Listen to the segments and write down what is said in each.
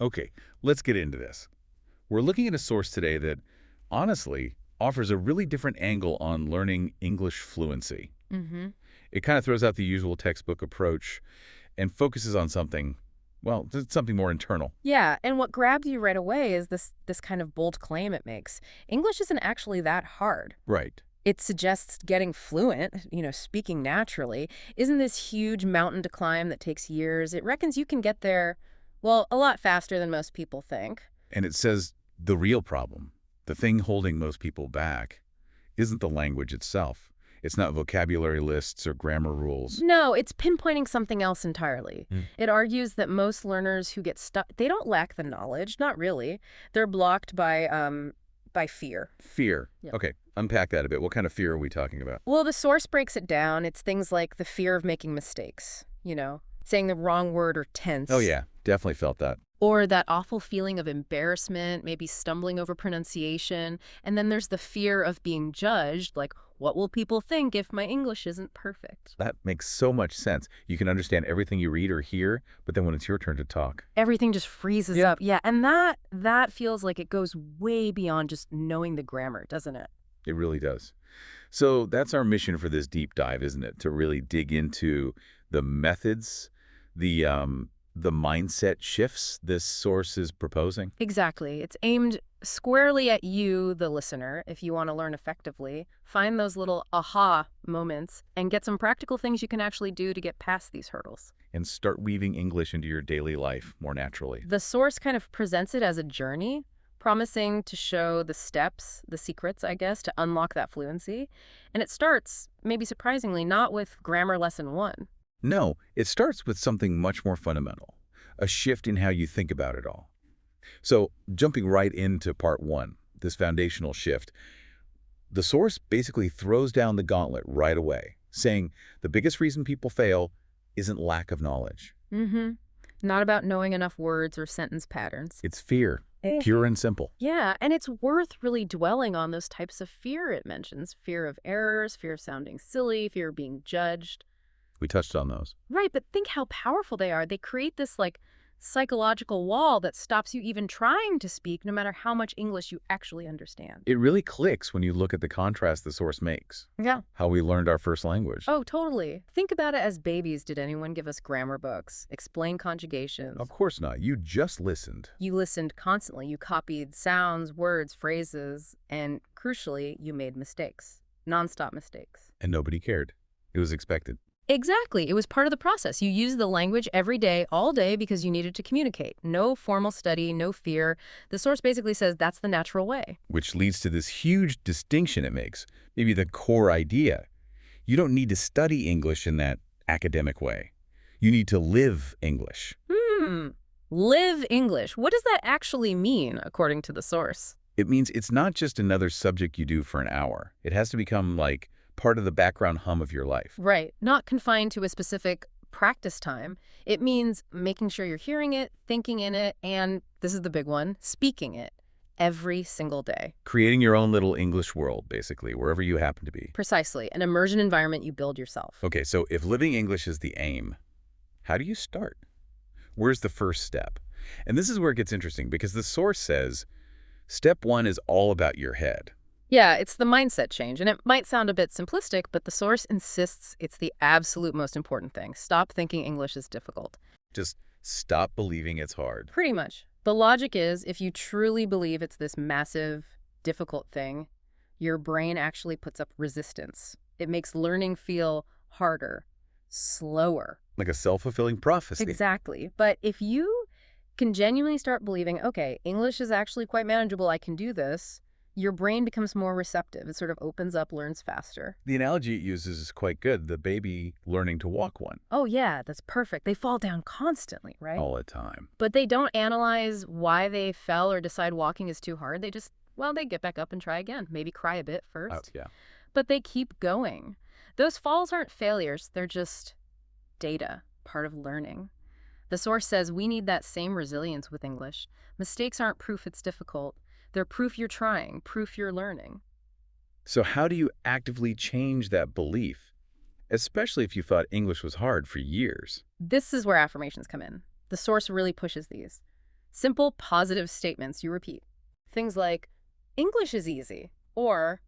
Okay, let's get into this. We're looking at a source today that, honestly, offers a really different angle on learning English fluency. Mm-hmm. It kind of throws out the usual textbook approach and focuses on something, well, something more internal. Yeah, and what grabs you right away is this kind of bold claim it makes. English isn't actually that hard. Right. It suggests getting fluent, speaking naturally, isn't this huge mountain to climb that takes years. It reckons you can get there, well, a lot faster than most people think. And it says the real problem, the thing holding most people back, isn't the language itself. It's not vocabulary lists or grammar rules. No, it's pinpointing something else entirely. Hmm. It argues that most learners who get stuck, they don't lack the knowledge, not really. They're blocked by fear. Fear. Yeah. Okay, unpack that a bit. What kind of fear are we talking about? Well, the source breaks it down. It's things like the fear of making mistakes, saying the wrong word or tense. Oh yeah, definitely felt that. Or that awful feeling of embarrassment, maybe stumbling over pronunciation. And then there's the fear of being judged, like, what will people think if my English isn't perfect? That makes so much sense. You can understand everything you read or hear, but then when it's your turn to talk. Everything just freezes up. Yeah, and that feels like it goes way beyond just knowing the grammar, doesn't it? It really does. So that's our mission for this deep dive, isn't it? To really dig into the methods, the mindset shifts this source is proposing. Exactly. It's aimed squarely at you, the listener, if you want to learn effectively. Find those little aha moments and get some practical things you can actually do to get past these hurdles. And start weaving English into your daily life more naturally. The source kind of presents it as a journey, promising to show the steps, the secrets, I guess, to unlock that fluency. And it starts, maybe surprisingly, not with grammar lesson 1. No, it starts with something much more fundamental, a shift in how you think about it all. So jumping right into part 1, this foundational shift, the source basically throws down the gauntlet right away, saying the biggest reason people fail isn't lack of knowledge. Mm-hmm. Not about knowing enough words or sentence patterns. It's fear, pure and simple. Yeah, and it's worth really dwelling on those types of fear it mentions. Fear of errors, fear of sounding silly, fear of being judged. We touched on those. Right, but think how powerful they are. They create this, psychological wall that stops you even trying to speak, no matter how much English you actually understand. It really clicks when you look at the contrast the source makes. Yeah. How we learned our first language. Oh, totally. Think about it as babies. Did anyone give us grammar books, explain conjugations? Of course not. You just listened. You listened constantly. You copied sounds, words, phrases, and crucially, you made mistakes. Nonstop mistakes. And nobody cared. It was expected. Exactly. It was part of the process. You used the language every day, all day, because you needed to communicate. No formal study, no fear. The source basically says that's the natural way. Which leads to this huge distinction it makes, maybe the core idea. You don't need to study English in that academic way. You need to live English. Live English. What does that actually mean, according to the source? It means it's not just another subject you do for an hour. It has to become like part of the background hum of your life. Right. Not confined to a specific practice time. It means making sure you're hearing it, thinking in it, and, this is the big one, speaking it every single day. Creating your own little English world, basically, wherever you happen to be. Precisely. An immersion environment you build yourself. Okay, so if living English is the aim, how do you start? Where's the first step? And this is where it gets interesting, because the source says, step 1 is all about your head. Yeah, it's the mindset change, and it might sound a bit simplistic, but the source insists it's the absolute most important thing. Stop thinking English is difficult. Just stop believing it's hard. Pretty much. The logic is, if you truly believe it's this massive, difficult thing, your brain actually puts up resistance. It makes learning feel harder, slower. Like a self-fulfilling prophecy. Exactly. But if you can genuinely start believing, okay, English is actually quite manageable, I can do this, your brain becomes more receptive. It sort of opens up, learns faster. The analogy it uses is quite good. The baby learning to walk one. Oh, yeah, that's perfect. They fall down constantly, right? All the time. But they don't analyze why they fell or decide walking is too hard. They just, they get back up and try again. Maybe cry a bit first. Oh, yeah. But they keep going. Those falls aren't failures. They're just data, part of learning. The source says we need that same resilience with English. Mistakes aren't proof it's difficult. They're proof you're trying, proof you're learning. So how do you actively change that belief, especially if you thought English was hard for years? This is where affirmations come in. The source really pushes these. Simple, positive statements you repeat. Things like, English is easy, or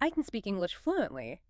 I can speak English fluently.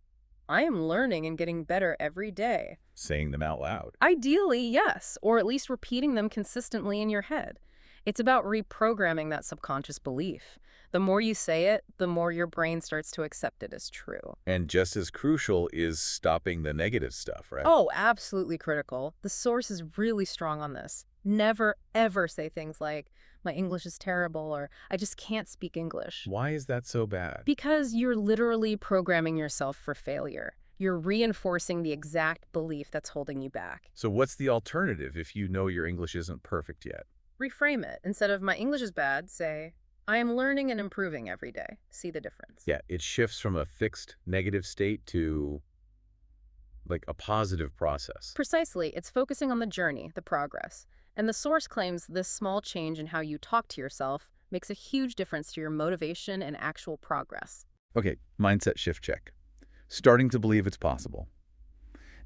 I am learning and getting better every day. Saying them out loud. Ideally, yes, or at least repeating them consistently in your head. It's about reprogramming that subconscious belief. The more you say it, the more your brain starts to accept it as true. And just as crucial is stopping the negative stuff, right? Oh, absolutely critical. The source is really strong on this. Never, ever say things like, my English is terrible, or I just can't speak English. Why is that so bad? Because you're literally programming yourself for failure. You're reinforcing the exact belief that's holding you back. So what's the alternative if you know your English isn't perfect yet? Reframe it. Instead of my English is bad, say, I am learning and improving every day. See the difference. Yeah, it shifts from a fixed negative state to like a positive process. Precisely. It's focusing on the journey, the progress. And the source claims this small change in how you talk to yourself makes a huge difference to your motivation and actual progress. Okay, mindset shift check. Starting to believe it's possible.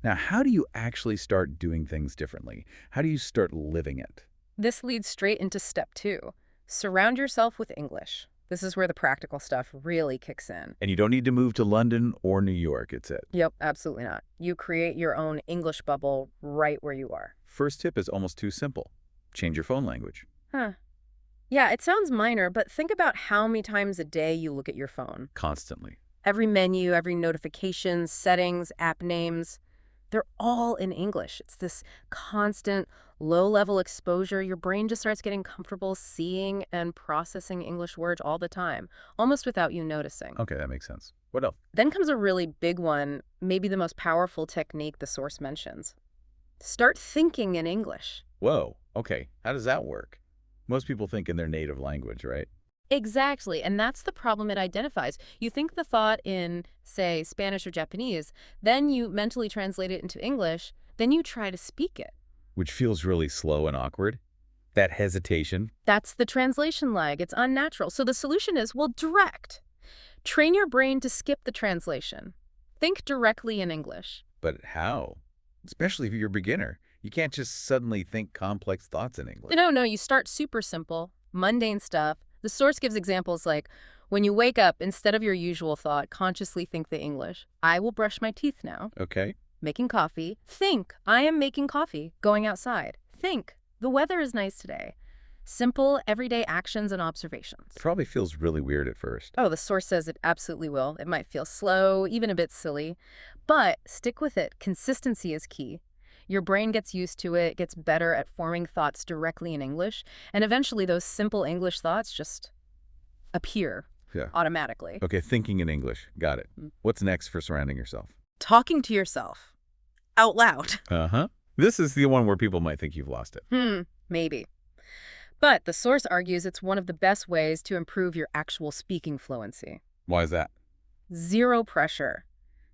Now, how do you actually start doing things differently? How do you start living it? This leads straight into step 2. Surround yourself with English. This is where the practical stuff really kicks in. And you don't need to move to London or New York, it said. Yep, absolutely not. You create your own English bubble right where you are. First tip is almost too simple. Change your phone language. Huh. Yeah, it sounds minor, but think about how many times a day you look at your phone. Constantly. Every menu, every notification, settings, app names, they're all in English. It's this constant, low-level exposure. Your brain just starts getting comfortable seeing and processing English words all the time, almost without you noticing. Okay, that makes sense. What else? Then comes a really big one, maybe the most powerful technique the source mentions. Start thinking in English. Whoa, okay. How does that work? Most people think in their native language, right? Exactly, and that's the problem it identifies. You think the thought in, say, Spanish or Japanese, then you mentally translate it into English, then you try to speak it. Which feels really slow and awkward. That hesitation. That's the translation lag. It's unnatural. So the solution is, well, direct. Train your brain to skip the translation. Think directly in English. But how? Especially if you're a beginner. You can't just suddenly think complex thoughts in English. No, you start super simple, mundane stuff. The source gives examples like, when you wake up, instead of your usual thought, consciously think the English. I will brush my teeth now. Okay. Making coffee. Think, I am making coffee. Going outside. Think, the weather is nice today. Simple, everyday actions and observations. Probably feels really weird at first. Oh, the source says it absolutely will. It might feel slow, even a bit silly. But stick with it. Consistency is key. Your brain gets used to it, gets better at forming thoughts directly in English, and eventually those simple English thoughts just appear automatically. Okay, thinking in English. Got it. What's next for surrounding yourself? Talking to yourself. Out loud. Uh-huh. This is the one where people might think you've lost it. Maybe. But the source argues it's one of the best ways to improve your actual speaking fluency. Why is that? Zero pressure.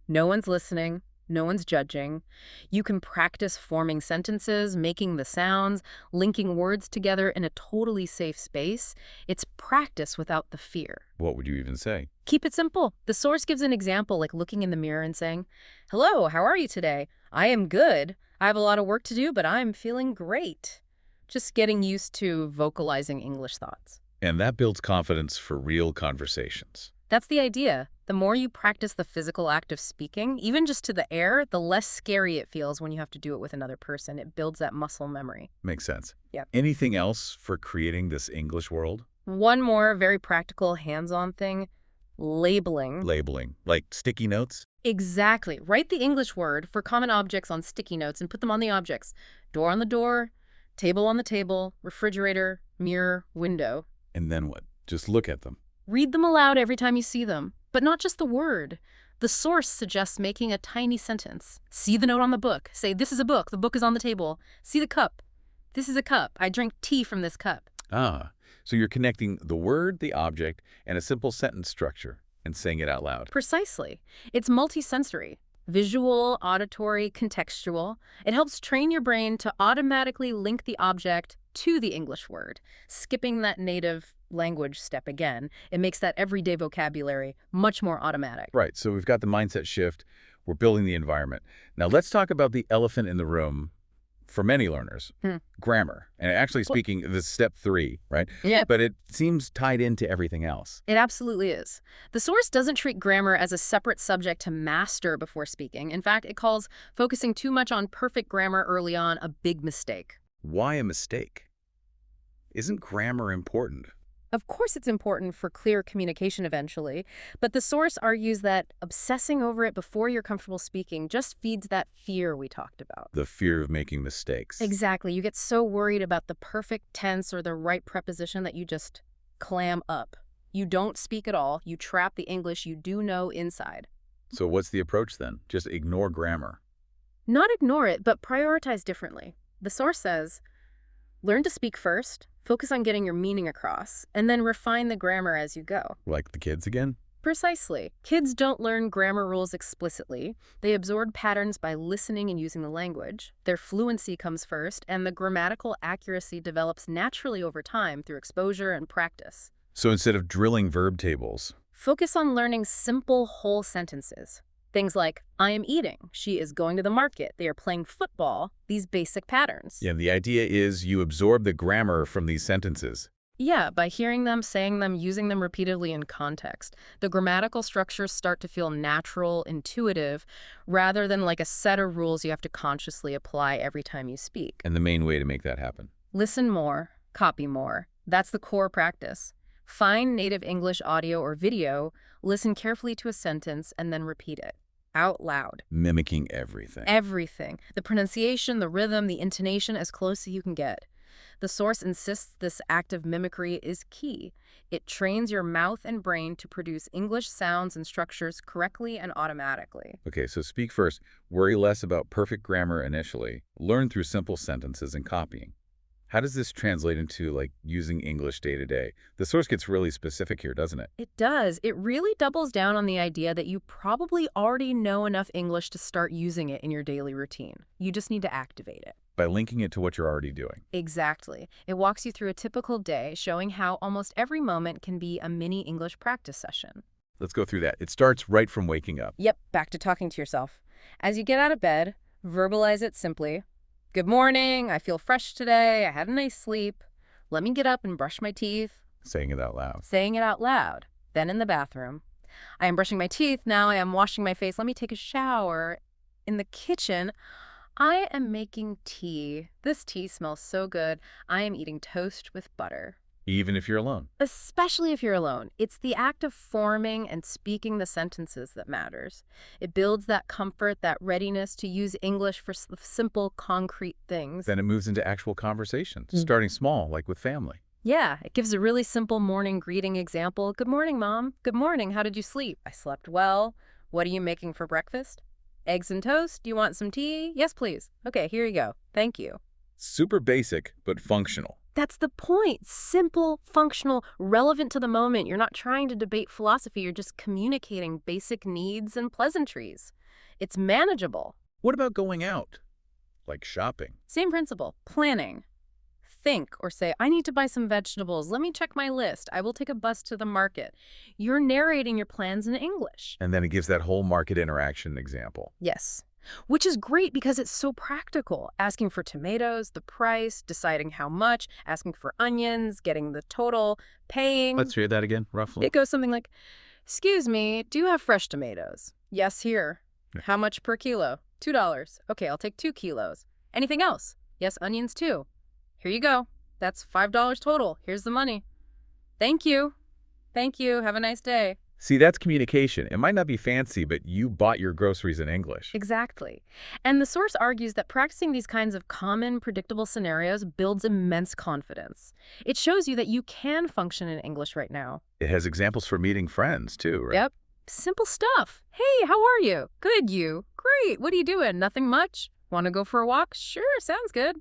No one's listening. No one's judging. You can practice forming sentences, making the sounds, linking words together in a totally safe space. It's practice without the fear. What would you even say? Keep it simple. The source gives an example like looking in the mirror and saying, hello, how are you today? I am good. I have a lot of work to do, but I'm feeling great. Just getting used to vocalizing English thoughts. And that builds confidence for real conversations. That's the idea. The more you practice the physical act of speaking, even just to the air, the less scary it feels when you have to do it with another person. It builds that muscle memory. Makes sense. Yep. Anything else for creating this English world? One more very practical, hands-on thing, labeling. Labeling, like sticky notes? Exactly. Write the English word for common objects on sticky notes and put them on the objects. Door on the door, table on the table, refrigerator, mirror, window. And then what? Just look at them. Read them aloud every time you see them, but not just the word. The source suggests making a tiny sentence. See the note on the book. Say, this is a book. The book is on the table. See the cup. This is a cup. I drink tea from this cup. Ah, so you're connecting the word, the object, and a simple sentence structure and saying it out loud. Precisely. It's multisensory. Visual, auditory, contextual. It helps train your brain to automatically link the object to the English word, skipping that native language step again. It makes that everyday vocabulary much more automatic. Right, so we've got the mindset shift. We're building the environment. Now let's talk about the elephant in the room, for many learners, Hmm. grammar. And actually Well- speaking, this is step 3, right? Yeah. But it seems tied into everything else. It absolutely is. The source doesn't treat grammar as a separate subject to master before speaking. In fact, it calls focusing too much on perfect grammar early on a big mistake. Why a mistake? Isn't grammar important? Of course it's important for clear communication eventually, but the source argues that obsessing over it before you're comfortable speaking just feeds that fear we talked about. The fear of making mistakes. Exactly. You get so worried about the perfect tense or the right preposition that you just clam up. You don't speak at all. You trap the English you do know inside. So what's the approach then? Just ignore grammar. Not ignore it, but prioritize differently. The source says, learn to speak first, focus on getting your meaning across, and then refine the grammar as you go. Like the kids again? Precisely. Kids don't learn grammar rules explicitly. They absorb patterns by listening and using the language. Their fluency comes first, and the grammatical accuracy develops naturally over time through exposure and practice. So instead of drilling verb tables, Focus on learning simple whole sentences. Things like, I am eating, she is going to the market, they are playing football, these basic patterns. yeah, the idea is you absorb the grammar from these sentences. Yeah, by hearing them, saying them, using them repeatedly in context, the grammatical structures start to feel natural, intuitive, rather than like a set of rules you have to consciously apply every time you speak. And the main way to make that happen. Listen more, copy more. That's the core practice. Find native English audio or video, listen carefully to a sentence, and then repeat it out loud. Mimicking everything. Everything. The pronunciation, the rhythm, the intonation, as close as you can get. The source insists this act of mimicry is key. It trains your mouth and brain to produce English sounds and structures correctly and automatically. Okay, so speak first. Worry less about perfect grammar initially. Learn through simple sentences and copying. How does this translate into, like, using English day to day? The source gets really specific here, doesn't it? It does. It really doubles down on the idea that you probably already know enough English to start using it in your daily routine. You just need to activate it. By linking it to what you're already doing. Exactly. It walks you through a typical day, showing how almost every moment can be a mini English practice session. Let's go through that. It starts right from waking up. Yep, back to talking to yourself. As you get out of bed, verbalize it simply. Good morning, I feel fresh today, I had a nice sleep. Let me get up and brush my teeth. Saying it out loud. Saying it out loud. Then in the bathroom. I am brushing my teeth, now I am washing my face, let me take a shower. In the kitchen, I am making tea. This tea smells so good. I am eating toast with butter. Even if you're alone. Especially if you're alone. It's the act of forming and speaking the sentences that matters. It builds that comfort, that readiness to use English for simple, concrete things. Then it moves into actual conversations, starting small, like with family. Yeah, it gives a really simple morning greeting example. Good morning, Mom. Good morning. How did you sleep? I slept well. What are you making for breakfast? Eggs and toast. Do you want some tea? Yes, please. Okay, here you go. Thank you. Super basic, but functional. That's the point. Simple, functional, relevant to the moment. You're not trying to debate philosophy. You're just communicating basic needs and pleasantries. It's manageable. What about going out? Like shopping? Same principle. Planning. Think or say, I need to buy some vegetables. Let me check my list. I will take a bus to the market. You're narrating your plans in English. And then it gives that whole market interaction example. Yes. Which is great because it's so practical. Asking for tomatoes, the price, deciding how much, asking for onions, getting the total, paying. Let's hear that again, roughly. It goes something like, excuse me, do you have fresh tomatoes? Yes, here. How much per kilo? $2. Okay, I'll take 2 kilos. Anything else? Yes, onions too. Here you go. That's $5 total. Here's the money. Thank you. Thank you. Have a nice day. See, that's communication. It might not be fancy, but you bought your groceries in English. Exactly. And the source argues that practicing these kinds of common, predictable scenarios builds immense confidence. It shows you that you can function in English right now. It has examples for meeting friends, too, right? Yep. Simple stuff. Hey, how are you? Good, you. Great. What are you doing? Nothing much? Want to go for a walk? Sure, sounds good.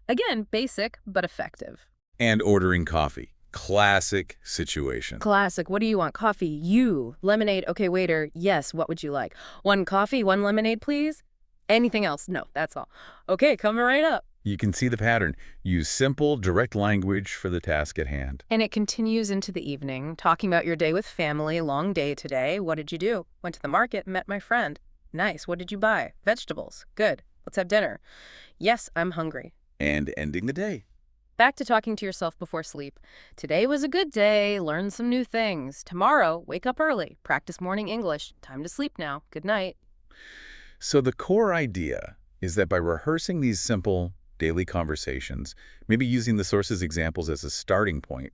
Again, basic, but effective. And ordering coffee. Classic situation. Classic. What do you want? Coffee. You. Lemonade. Okay, waiter. Yes, what would you like? 1 coffee, 1 lemonade, please? Anything else? No, that's all. Okay, coming right up. You can see the pattern. Use simple, direct language for the task at hand. And it continues into the evening, talking about your day with family. Long day today. What did you do? Went to the market, met my friend. Nice. What did you buy? Vegetables. Good. Let's have dinner. Yes, I'm hungry. And ending the day. Back to talking to yourself before sleep. Today was a good day. Learn some new things. Tomorrow, wake up early. Practice morning English. Time to sleep now. Good night. So the core idea is that by rehearsing these simple daily conversations, maybe using the source's examples as a starting point,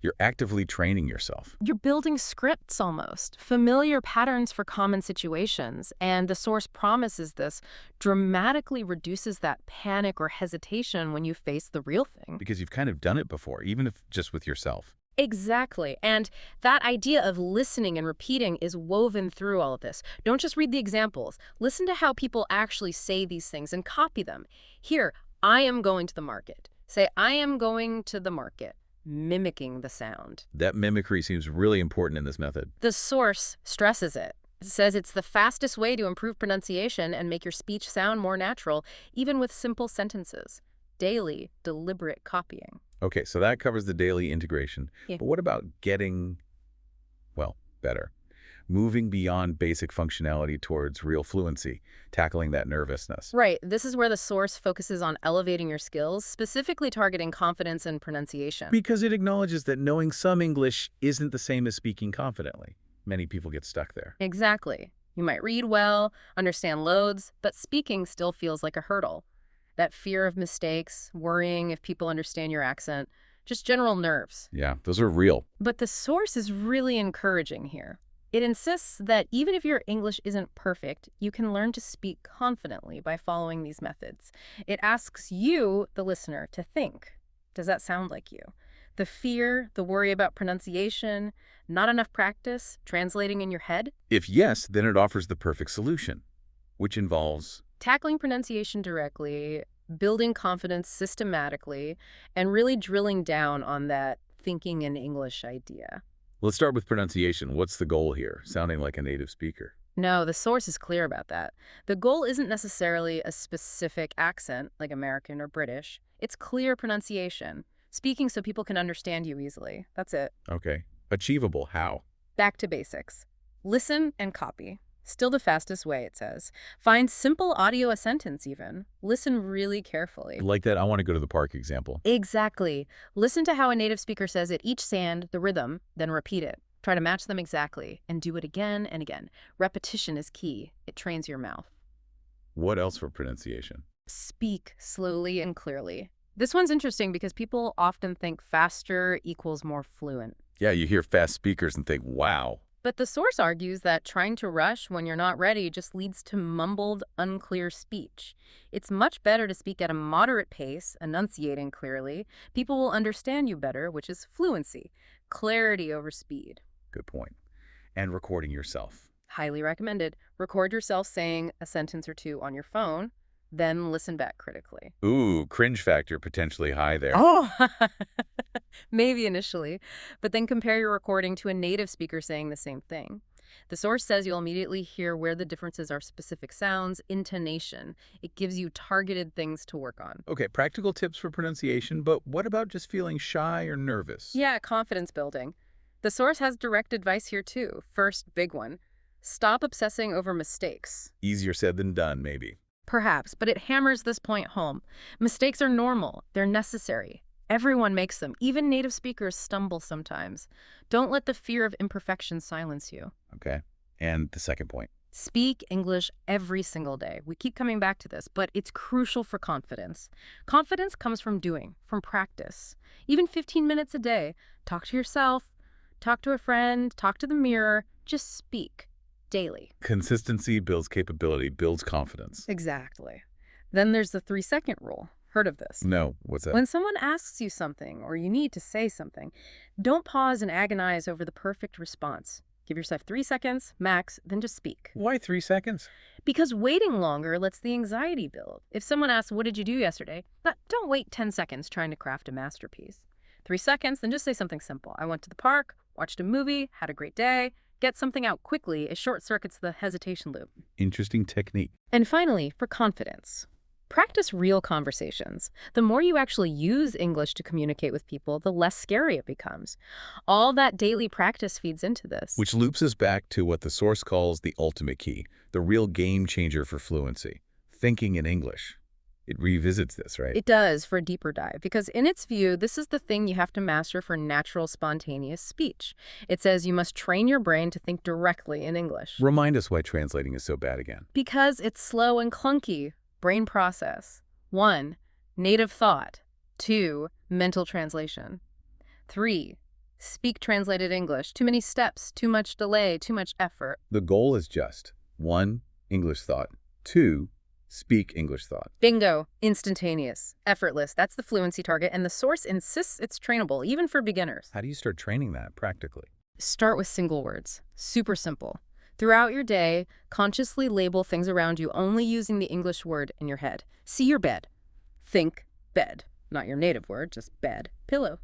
you're actively training yourself. You're building scripts almost, familiar patterns for common situations, and the source promises this dramatically reduces that panic or hesitation when you face the real thing. Because you've kind of done it before, even if just with yourself. Exactly. And that idea of listening and repeating is woven through all of this. Don't just read the examples. Listen to how people actually say these things and copy them. Here, I am going to the market. Say, I am going to the market. Mimicking the sound. That mimicry seems really important in this method. The source stresses it. It says it's the fastest way to improve pronunciation and make your speech sound more natural, even with simple sentences. Daily, deliberate copying. Okay, so that covers the daily integration. Yeah. But what about getting, well, better? Moving beyond basic functionality towards real fluency, tackling that nervousness. Right. This is where the source focuses on elevating your skills, specifically targeting confidence and pronunciation. Because it acknowledges that knowing some English isn't the same as speaking confidently. Many people get stuck there. Exactly. You might read well, understand loads, but speaking still feels like a hurdle. That fear of mistakes, worrying if people understand your accent, just general nerves. Yeah, those are real. But the source is really encouraging here. It insists that even if your English isn't perfect, you can learn to speak confidently by following these methods. It asks you, the listener, to think. Does that sound like you? The fear, the worry about pronunciation, not enough practice, translating in your head? If yes, then it offers the perfect solution, which involves Tackling pronunciation directly, building confidence systematically, and really drilling down on that thinking in English idea. Let's start with pronunciation. What's the goal here? Sounding like a native speaker. No, the source is clear about that. The goal isn't necessarily a specific accent, like American or British. It's clear pronunciation, speaking so people can understand you easily. That's it. Okay. Achievable. How? Back to basics. Listen and copy. Still the fastest way, it says. Find simple audio a sentence even. Listen really carefully. Like that I want to go to the park example. Exactly. Listen to how a native speaker says it each sound, the rhythm, then repeat it. Try to match them exactly, and do it again and again. Repetition is key. It trains your mouth. What else for pronunciation? Speak slowly and clearly. This one's interesting because people often think faster equals more fluent. Yeah, you hear fast speakers and think, wow. But the source argues that trying to rush when you're not ready just leads to mumbled, unclear speech. It's much better to speak at a moderate pace, enunciating clearly. People will understand you better, which is fluency. Clarity over speed. Good point. And recording yourself. Highly recommended. Record yourself saying a sentence or two on your phone, then listen back critically. Ooh, cringe factor potentially high there. Oh, maybe initially, but then compare your recording to a native speaker saying the same thing. The source says you'll immediately hear where the differences are specific sounds, intonation. It gives you targeted things to work on. Okay, practical tips for pronunciation, but what about just feeling shy or nervous? Yeah, confidence building. The source has direct advice here too. First, big one. Stop obsessing over mistakes. Easier said than done, maybe. Perhaps, but it hammers this point home. Mistakes are normal. They're necessary. Everyone makes them. Even native speakers stumble sometimes. Don't let the fear of imperfection silence you. Okay. And the second point. Speak English every single day. We keep coming back to this, but it's crucial for confidence. Confidence comes from doing, from practice. Even 15 minutes a day. Talk to yourself, talk to a friend, talk to the mirror. Just speak. Daily. Consistency builds capability, builds confidence. Exactly. Then there's the 3-second rule. Heard of this? No, what's that? When someone asks you something or you need to say something, don't pause and agonize over the perfect response. Give yourself 3 seconds, max, then just speak. Why 3 seconds? Because waiting longer lets the anxiety build. If someone asks, what did you do yesterday? Don't wait 10 seconds trying to craft a masterpiece. 3 seconds, then just say something simple. I went to the park, watched a movie, had a great day. Get something out quickly. It short circuits the hesitation loop. Interesting technique. And finally, for confidence. Practice real conversations. The more you actually use English to communicate with people, the less scary it becomes. All that daily practice feeds into this. Which loops us back to what the source calls the ultimate key, the real game changer for fluency. Thinking in English. It revisits this, right? It does for a deeper dive, because in its view, this is the thing you have to master for natural, spontaneous speech. It says you must train your brain to think directly in English. Remind us why translating is so bad again. Because it's slow and clunky. Brain process. 1. Native thought. 2. Mental translation. 3. Speak translated English. Too many steps, too much delay, too much effort. The goal is just 1. English thought. 2. Speak English thought. Bingo. Instantaneous. Effortless. That's the fluency target, and the source insists it's trainable, even for beginners. How do you start training that practically? Start with single words. Super simple. Throughout your day, consciously label things around you only using the English word in your head. See your bed. Think bed. Not your native word, just bed. Pillow.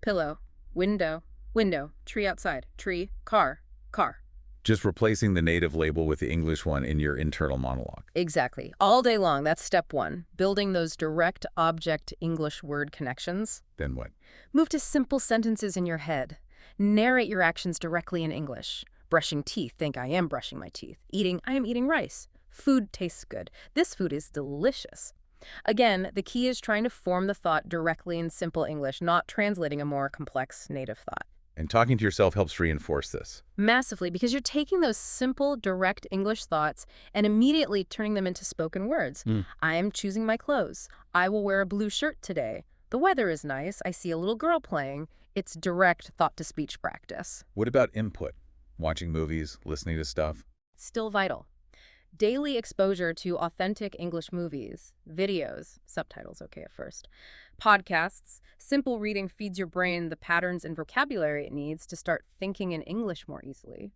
Pillow. Window. Window. Tree outside. Tree. Car. Car. Just replacing the native label with the English one in your internal monologue. Exactly. All day long. That's step 1. Building those direct object English word connections. Then what? Move to simple sentences in your head. Narrate your actions directly in English. Brushing teeth. Think, I am brushing my teeth. Eating. I am eating rice. Food tastes good. This food is delicious. Again, the key is trying to form the thought directly in simple English, not translating a more complex native thought. And talking to yourself helps reinforce this. Massively, because you're taking those simple, direct English thoughts and immediately turning them into spoken words. I am choosing my clothes. I will wear a blue shirt today. The weather is nice. I see a little girl playing. It's direct thought-to-speech practice. What about input? Watching movies, listening to stuff? Still vital. Daily exposure to authentic English movies, videos, subtitles okay at first, podcasts, simple reading feeds your brain the patterns and vocabulary it needs to start thinking in English more easily.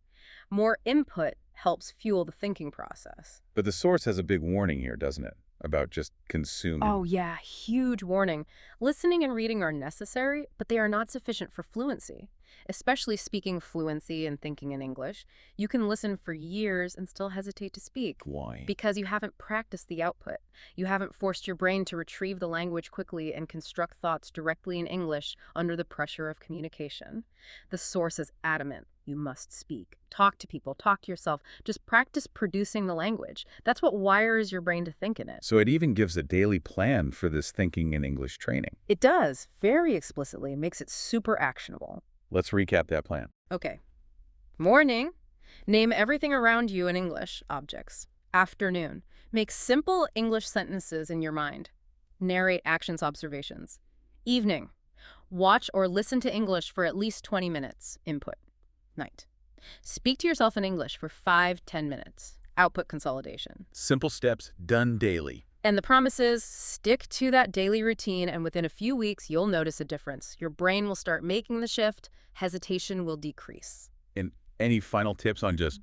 More input helps fuel the thinking process. But the source has a big warning here, doesn't it? About just consuming. Oh yeah, huge warning. Listening and reading are necessary, but they are not sufficient for fluency. Especially speaking fluency and thinking in English, you can listen for years and still hesitate to speak. Why? Because you haven't practiced the output. You haven't forced your brain to retrieve the language quickly and construct thoughts directly in English under the pressure of communication. The source is adamant. You must speak. Talk to people. Talk to yourself. Just practice producing the language. That's what wires your brain to think in it. So it even gives a daily plan for this thinking in English training. It does, very explicitly. Makes it super actionable. Let's recap that plan. Okay. Morning. Name everything around you in English objects. Afternoon. Make simple English sentences in your mind. Narrate actions, observations. Evening. Watch or listen to English for at least 20 minutes. Input. Night. Speak to yourself in English for 5-10 minutes. Output consolidation. Simple steps done daily. And the promise is, stick to that daily routine, and within a few weeks, you'll notice a difference. Your brain will start making the shift. Hesitation will decrease. And any final tips on just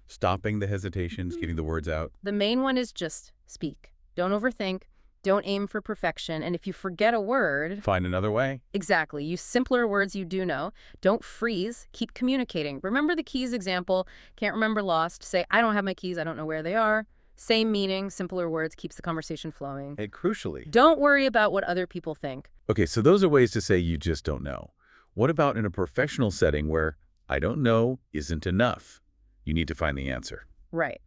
stopping the hesitations, getting the words out? The main one is just speak. Don't overthink. Don't aim for perfection. And if you forget a word... Find another way. Exactly. Use simpler words you do know. Don't freeze. Keep communicating. Remember the keys example. Can't remember lost. Say, I don't have my keys. I don't know where they are. Same meaning, simpler words, keeps the conversation flowing. And crucially... Don't worry about what other people think. Okay, so those are ways to say you just don't know. What about in a professional setting where I don't know isn't enough? You need to find the answer. Right.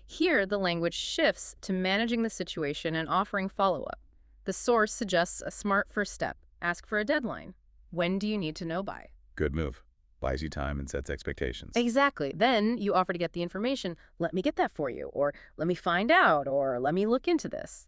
Here, the language shifts to managing the situation and offering follow-up. The source suggests a smart first step. Ask for a deadline. When do you need to know by? Good move. Buys you time and sets expectations. Exactly. Then you offer to get the information. Let me get that for you, or let me find out, or let me look into this.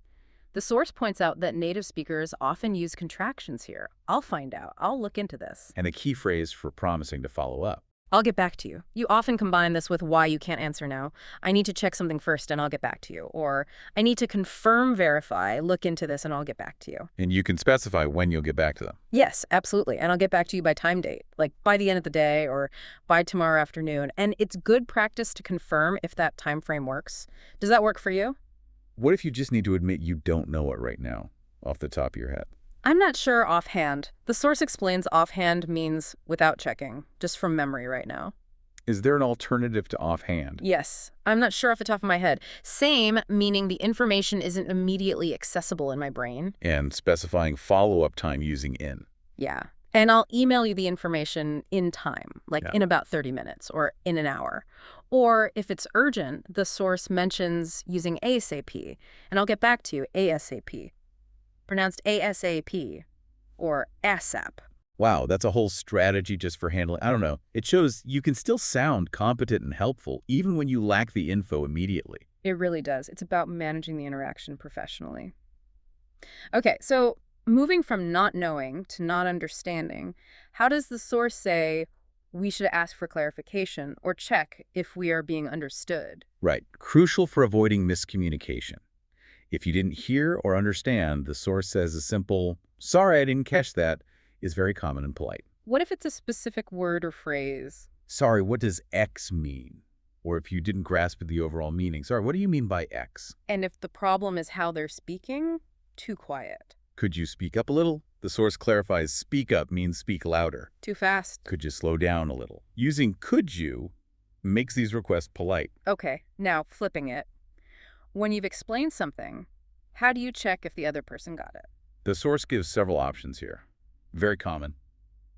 The source points out that native speakers often use contractions here. I'll find out. I'll look into this. And a key phrase for promising to follow up. I'll get back to you. You often combine this with why you can't answer now. I need to check something first and I'll get back to you. Or I need to confirm, verify, look into this and I'll get back to you. And you can specify when you'll get back to them. Yes, absolutely. And I'll get back to you by time date, like by the end of the day or by tomorrow afternoon. And it's good practice to confirm if that time frame works. Does that work for you? What if you just need to admit you don't know it right now, off the top of your head? I'm not sure offhand. The source explains offhand means without checking, just from memory right now. Is there an alternative to offhand? Yes. I'm not sure off the top of my head. Same, meaning the information isn't immediately accessible in my brain. And specifying follow-up time using in. Yeah. And I'll email you the information in time, like in about 30 minutes or in an hour. Or if it's urgent, the source mentions using ASAP, and I'll get back to you, ASAP. Pronounced ASAP or ASAP. Wow, that's a whole strategy just for handling. I don't know. It shows you can still sound competent and helpful even when you lack the info immediately. It really does. It's about managing the interaction professionally. Okay, so moving from not knowing to not understanding, how does the source say we should ask for clarification or check if we are being understood? Right. Crucial for avoiding miscommunication. If you didn't hear or understand, the source says a simple, "Sorry, I didn't catch that," is very common and polite. What if it's a specific word or phrase? "Sorry, what does X mean?" Or if you didn't grasp the overall meaning, "Sorry, what do you mean by X?" And if the problem is how they're speaking, too quiet. Could you speak up a little? The source clarifies speak up means speak louder. Too fast. Could you slow down a little? Using could you makes these requests polite. Okay, now flipping it. When you've explained something, how do you check if the other person got it? The source gives several options here. Very common.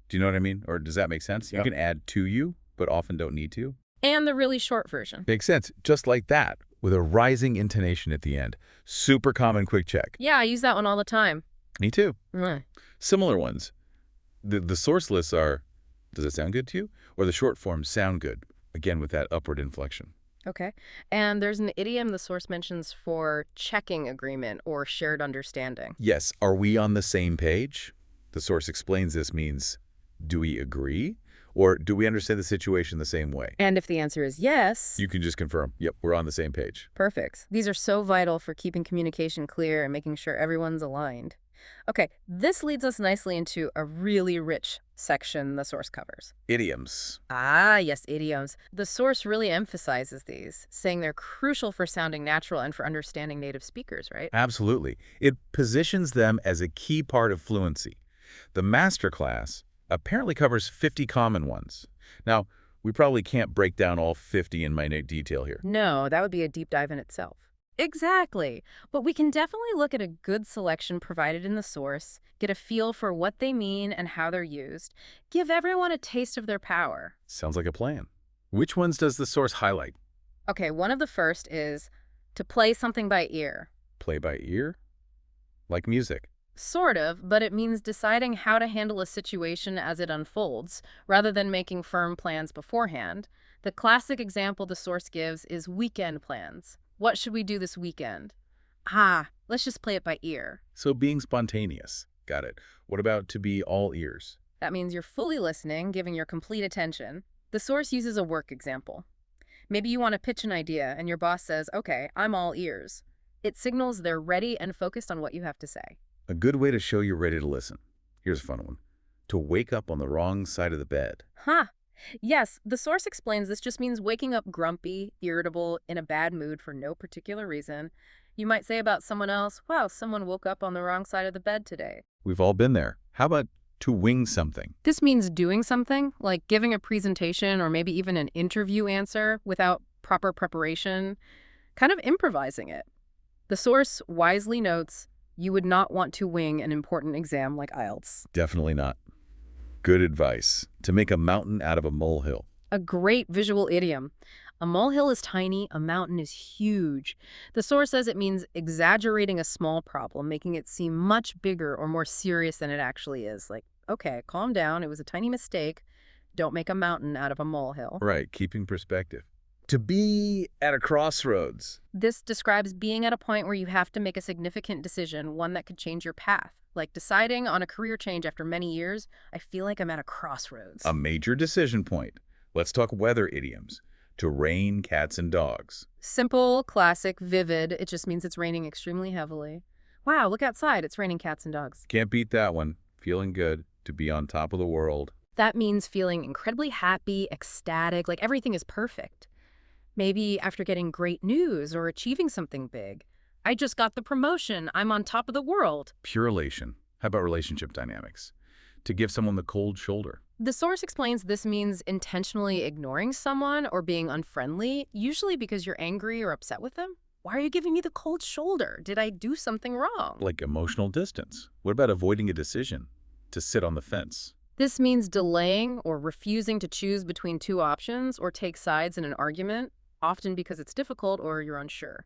Do you know what I mean? Or does that make sense? Yep. You can add to you, but often don't need to. And the really short version. Makes sense. Just like that, with a rising intonation at the end. Super common quick check. Yeah, I use that one all the time. Me too. Mm. Similar ones. The source lists are, does it sound good to you? Or the short forms sound good, again with that upward inflection. Okay. And there's an idiom the source mentions for checking agreement or shared understanding. Yes, are we on the same page? The source explains this means, do we agree? Or do we understand the situation the same way? And if the answer is yes, You can just confirm, yep, we're on the same page. perfect. These are so vital for keeping communication clear and making sure everyone's aligned. Okay, this leads us nicely into a really rich section the source covers. Idioms. Ah, yes, idioms. The source really emphasizes these, saying they're crucial for sounding natural and for understanding native speakers, right? Absolutely. It positions them as a key part of fluency. The masterclass apparently covers 50 common ones. Now, we probably can't break down all 50 in minute detail here. No, that would be a deep dive in itself. Exactly. But we can definitely look at a good selection provided in the source, get a feel for what they mean and how they're used, give everyone a taste of their power. Sounds like a plan. Which ones does the source highlight? Okay, one of the first is to play something by ear. Play by ear? Like music. Sort of, but it means deciding how to handle a situation as it unfolds, rather than making firm plans beforehand. The classic example the source gives is weekend plans. What should we do this weekend? Let's just play it by ear. So being spontaneous. Got it. What about to be all ears? That means you're fully listening, giving your complete attention. The source uses a work example. Maybe you want to pitch an idea and your boss says, "Okay, I'm all ears." It signals they're ready and focused on what you have to say. A good way to show you're ready to listen. Here's a fun one. To wake up on the wrong side of the bed. Yes, the source explains this just means waking up grumpy, irritable, in a bad mood for no particular reason. You might say about someone else, "Wow, someone woke up on the wrong side of the bed today." We've all been there. How about to wing something? This means doing something, like giving a presentation or maybe even an interview answer without proper preparation, kind of improvising it. The source wisely notes you would not want to wing an important exam like IELTS. Definitely not. Good advice. To make a mountain out of a molehill. A great visual idiom. A molehill is tiny, a mountain is huge. The source says it means exaggerating a small problem, making it seem much bigger or more serious than it actually is. Like, okay, calm down, it was a tiny mistake. Don't make a mountain out of a molehill. Right, keeping perspective. To be at a crossroads. This describes being at a point where you have to make a significant decision, one that could change your path. Like deciding on a career change after many years, I feel like I'm at a crossroads. A major decision point. Let's talk weather idioms. To rain cats and dogs. Simple, classic, vivid. It just means it's raining extremely heavily. Wow, look outside. It's raining cats and dogs. Can't beat that one. Feeling good. To be on top of the world. That means feeling incredibly happy, ecstatic, like everything is perfect. Maybe after getting great news or achieving something big. I just got the promotion. I'm on top of the world. Pure elation. How about relationship dynamics? To give someone the cold shoulder. The source explains this means intentionally ignoring someone or being unfriendly, usually because you're angry or upset with them. Why are you giving me the cold shoulder? Did I do something wrong? Like emotional distance. What about avoiding a decision? To sit on the fence. This means delaying or refusing to choose between two options or take sides in an argument, often because it's difficult or you're unsure.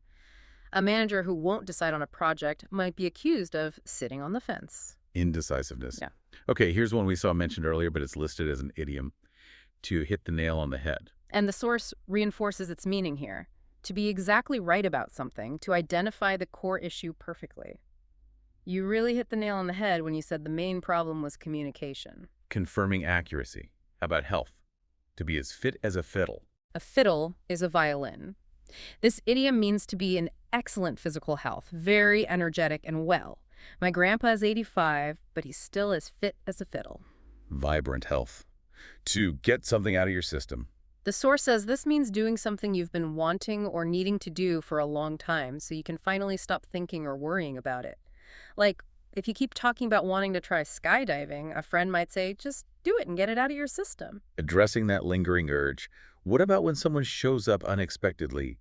A manager who won't decide on a project might be accused of sitting on the fence. Indecisiveness. Yeah. Okay, here's one we saw mentioned earlier, but it's listed as an idiom: to hit the nail on the head. And the source reinforces its meaning here: to be exactly right about something, to identify the core issue perfectly. You really hit the nail on the head when you said the main problem was communication. Confirming accuracy. How about health? To be as fit as a fiddle. A fiddle is a violin. This idiom means to be in excellent physical health, very energetic and well. My grandpa is 85, but he's still as fit as a fiddle. Vibrant health. To get something out of your system. The source says this means doing something you've been wanting or needing to do for a long time so you can finally stop thinking or worrying about it. Like, if you keep talking about wanting to try skydiving, a friend might say, just do it and get it out of your system. Addressing that lingering urge. What about when someone shows up unexpectedly?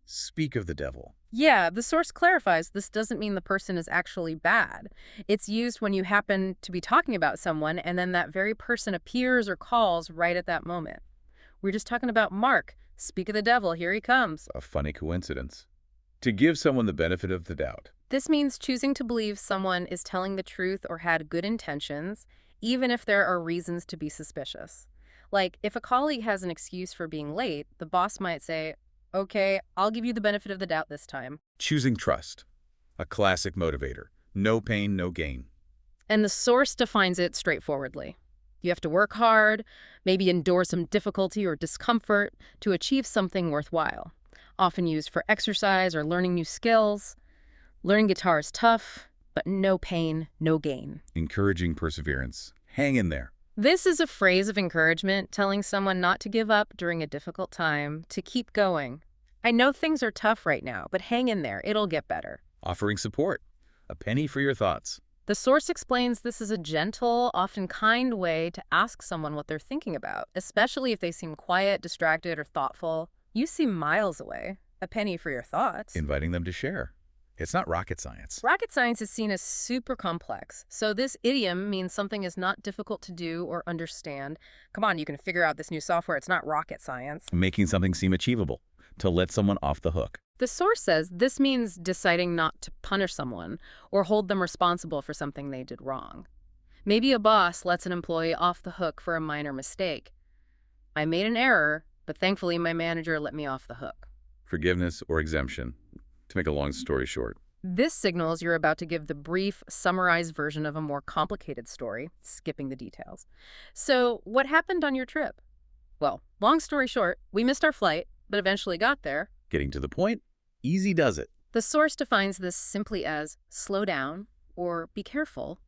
Speak of the devil. Yeah, the source clarifies this doesn't mean the person is actually bad. It's used when you happen to be talking about someone and then that very person appears or calls right at that moment. We're just talking about Mark. Speak of the devil, here he comes. A funny coincidence. To give someone the benefit of the doubt. This means choosing to believe someone is telling the truth or had good intentions, even if there are reasons to be suspicious. Like, if a colleague has an excuse for being late, the boss might say, okay, I'll give you the benefit of the doubt this time. Choosing trust. A classic motivator. No pain, no gain. And the source defines it straightforwardly. You have to work hard, maybe endure some difficulty or discomfort to achieve something worthwhile. Often used for exercise or learning new skills. Learning guitar is tough, but no pain, no gain. Encouraging perseverance. Hang in there. This is a phrase of encouragement telling someone not to give up during a difficult time, to keep going. I know things are tough right now, but hang in there. It'll get better. Offering support. A penny for your thoughts. The source explains this is a gentle, often kind way to ask someone what they're thinking about, especially if they seem quiet, distracted, or thoughtful. You seem miles away. A penny for your thoughts. Inviting them to share. It's not rocket science. Rocket science is seen as super complex, so this idiom means something is not difficult to do or understand. Come on, you can figure out this new software. It's not rocket science. Making something seem achievable. To let someone off the hook. The source says this means deciding not to punish someone or hold them responsible for something they did wrong. Maybe a boss lets an employee off the hook for a minor mistake. I made an error, but thankfully my manager let me off the hook. Forgiveness or exemption. To make a long story short. This signals you're about to give the brief, summarized version of a more complicated story, skipping the details. So, what happened on your trip? Well, long story short, we missed our flight, but eventually got there. Getting to the point, easy does it. The source defines this simply as slow down or be careful,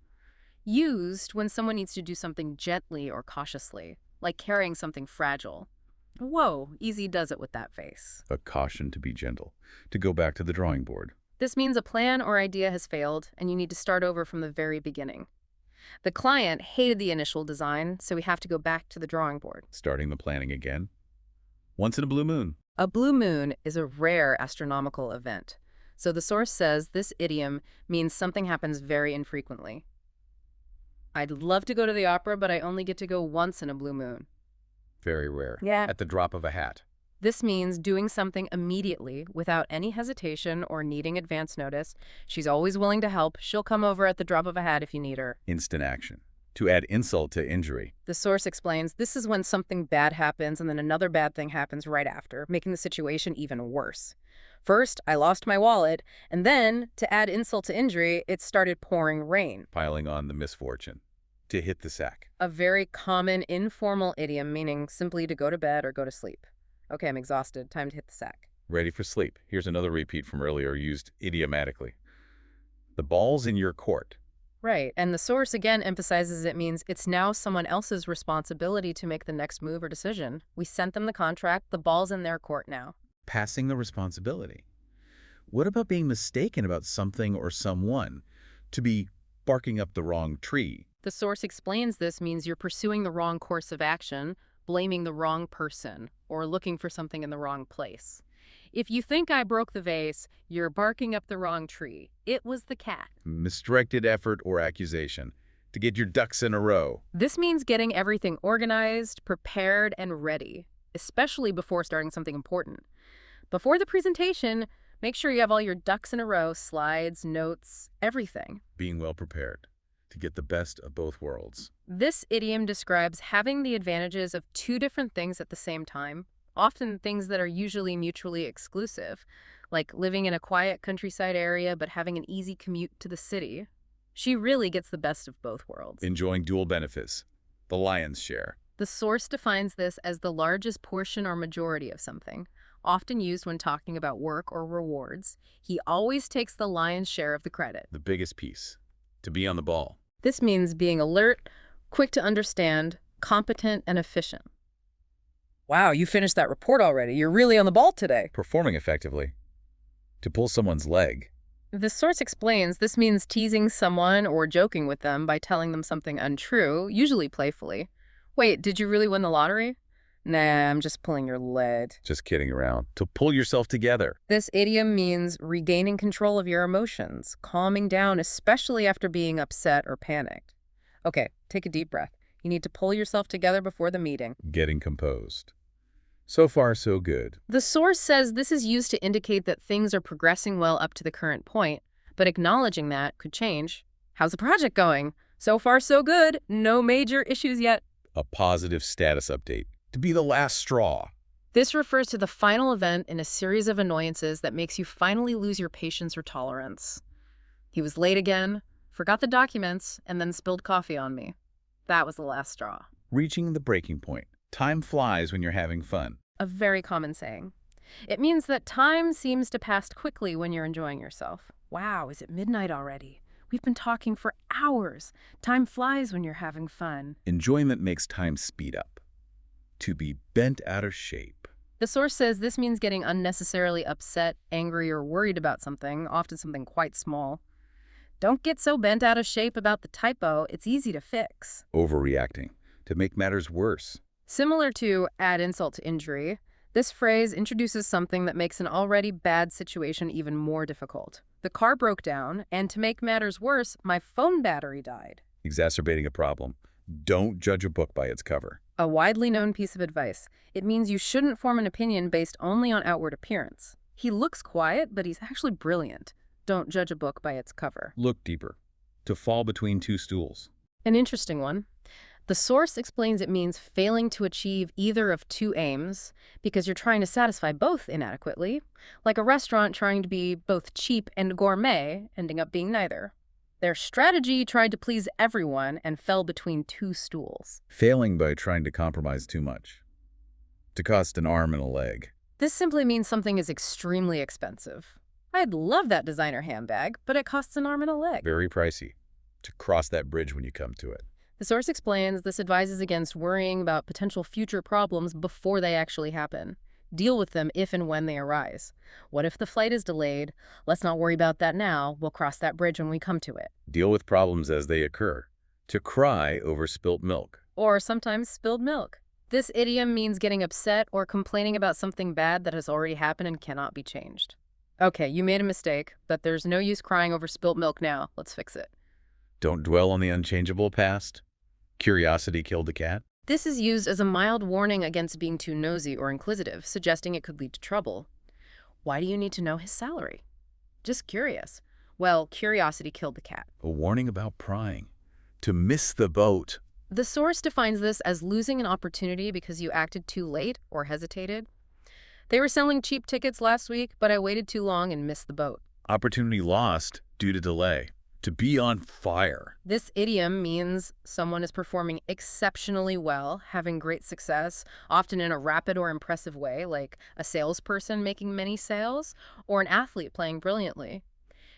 used when someone needs to do something gently or cautiously, like carrying something fragile. Whoa, easy does it with that face. A caution to be gentle. To go back to the drawing board. This means a plan or idea has failed and you need to start over from the very beginning. The client hated the initial design, so we have to go back to the drawing board. Starting the planning again. Once in a blue moon. A blue moon is a rare astronomical event, so the source says this idiom means something happens very infrequently. I'd love to go to the opera, but I only get to go once in a blue moon. Very rare. Yeah. At the drop of a hat. This means doing something immediately without any hesitation or needing advance notice. She's always willing to help. She'll come over at the drop of a hat if you need her. Instant action. To add insult to injury. The source explains this is when something bad happens and then another bad thing happens right after, making the situation even worse. First, I lost my wallet, and then, to add insult to injury, it started pouring rain. Piling on the misfortune. To hit the sack. A very common informal idiom meaning simply to go to bed or go to sleep. Okay, I'm exhausted. Time to hit the sack. Ready for sleep. Here's another repeat from earlier used idiomatically. The ball's in your court. Right, and the source again emphasizes it means it's now someone else's responsibility to make the next move or decision. We sent them the contract, the ball's in their court now. Passing the responsibility. What about being mistaken about something or someone? To be barking up the wrong tree. The source explains this means you're pursuing the wrong course of action, blaming the wrong person, or looking for something in the wrong place. If you think I broke the vase, you're barking up the wrong tree. It was the cat. Misdirected effort or accusation. to get your ducks in a row. This means getting everything organized, prepared, and ready, especially before starting something important. Before the presentation, make sure you have all your ducks in a row, slides, notes, everything. Being well prepared to get the best of both worlds. This idiom describes having the advantages of two different things at the same time, often things that are usually mutually exclusive, like living in a quiet countryside area but having an easy commute to the city. She really gets the best of both worlds. Enjoying dual benefits, the lion's share. The source defines this as the largest portion or majority of something, often used when talking about work or rewards. He always takes the lion's share of the credit. The biggest piece, to be on the ball. This means being alert, quick to understand, competent, and efficient. Wow, you finished that report already. You're really on the ball today. Performing effectively. To pull someone's leg. The source explains this means teasing someone or joking with them by telling them something untrue, usually playfully. Wait, did you really win the lottery? Nah, I'm just pulling your leg. Just kidding around. To pull yourself together. This idiom means regaining control of your emotions, calming down, especially after being upset or panicked. Okay, take a deep breath. You need to pull yourself together before the meeting. Getting composed. So far, so good. The source says this is used to indicate that things are progressing well up to the current point, but acknowledging that could change. How's the project going? So far, so good. No major issues yet. A positive status update. To be the last straw. This refers to the final event in a series of annoyances that makes you finally lose your patience or tolerance. He was late again, forgot the documents, and then spilled coffee on me. That was the last straw. Reaching the breaking point. Time flies when you're having fun. A very common saying. It means that time seems to pass quickly when you're enjoying yourself. Wow, is it midnight already? We've been talking for hours. Time flies when you're having fun. Enjoyment makes time speed up. To be bent out of shape. The source says this means getting unnecessarily upset, angry, or worried about something, often something quite small. Don't get so bent out of shape about the typo. It's easy to fix. Overreacting. To make matters worse. Similar to add insult to injury, this phrase introduces something that makes an already bad situation even more difficult. The car broke down, and to make matters worse, my phone battery died. Exacerbating a problem. Don't judge a book by its cover. A widely known piece of advice. It means you shouldn't form an opinion based only on outward appearance. He looks quiet, but he's actually brilliant. Don't judge a book by its cover. Look deeper. To fall between two stools. An interesting one. The source explains it means failing to achieve either of two aims because you're trying to satisfy both inadequately, like a restaurant trying to be both cheap and gourmet, ending up being neither. Their strategy tried to please everyone and fell between two stools. Failing by trying to compromise too much. To cost an arm and a leg. This simply means something is extremely expensive. I'd love that designer handbag, but it costs an arm and a leg. Very pricey. To cross that bridge when you come to it. The source explains this advises against worrying about potential future problems before they actually happen. Deal with them if and when they arise. What if the flight is delayed? Let's not worry about that now. We'll cross that bridge when we come to it. Deal with problems as they occur. To cry over spilt milk. Or sometimes spilled milk. This idiom means getting upset or complaining about something bad that has already happened and cannot be changed. Okay, you made a mistake, but there's no use crying over spilt milk now. Let's fix it. Don't dwell on the unchangeable past. Curiosity killed the cat. This is used as a mild warning against being too nosy or inquisitive, suggesting it could lead to trouble. Why do you need to know his salary? Just curious. Well, curiosity killed the cat. A warning about prying. To miss the boat. The source defines this as losing an opportunity because you acted too late or hesitated. They were selling cheap tickets last week, but I waited too long and missed the boat. Opportunity lost due to delay. To be on fire. This idiom means someone is performing exceptionally well, having great success, often in a rapid or impressive way, like a salesperson making many sales, or an athlete playing brilliantly.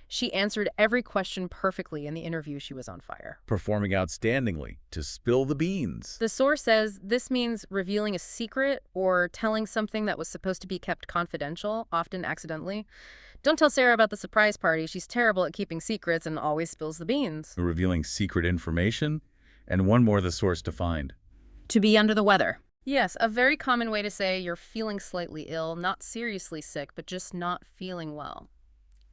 She answered every question perfectly in the interview. She was on fire. Performing outstandingly. To spill the beans. The source says this means revealing a secret or telling something that was supposed to be kept confidential, often accidentally. Don't tell Sarah about the surprise party. She's terrible at keeping secrets and always spills the beans. Revealing secret information. And one more the source defined. To be under the weather. Yes, a very common way to say you're feeling slightly ill, not seriously sick, but just not feeling well.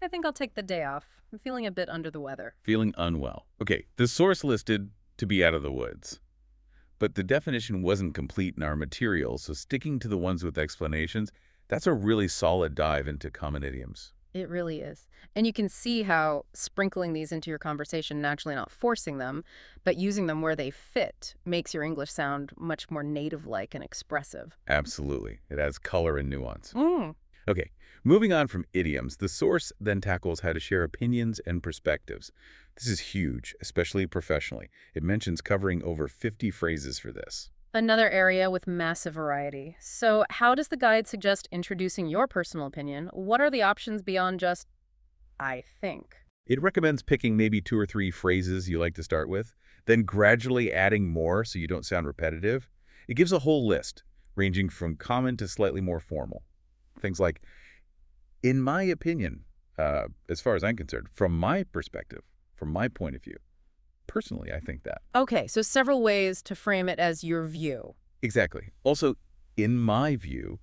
I think I'll take the day off. I'm feeling a bit under the weather. Feeling unwell. Okay, the source listed to be out of the woods. But the definition wasn't complete in our material, so sticking to the ones with explanations, that's a really solid dive into common idioms. It really is. And you can see how sprinkling these into your conversation, naturally not forcing them, but using them where they fit, makes your English sound much more native-like and expressive. Absolutely. It adds color and nuance. Mm. Okay, moving on from idioms, the source then tackles how to share opinions and perspectives. This is huge, especially professionally. It mentions covering over 50 phrases for this. Another area with massive variety. So how does the guide suggest introducing your personal opinion? What are the options beyond just, I think? It recommends picking maybe 2 or 3 phrases you like to start with, then gradually adding more so you don't sound repetitive. It gives a whole list, ranging from common to slightly more formal. Things like, in my opinion, as far as I'm concerned, from my perspective, from my point of view. Personally, I think that. Okay, so several ways to frame it as your view. Exactly. Also, in my view,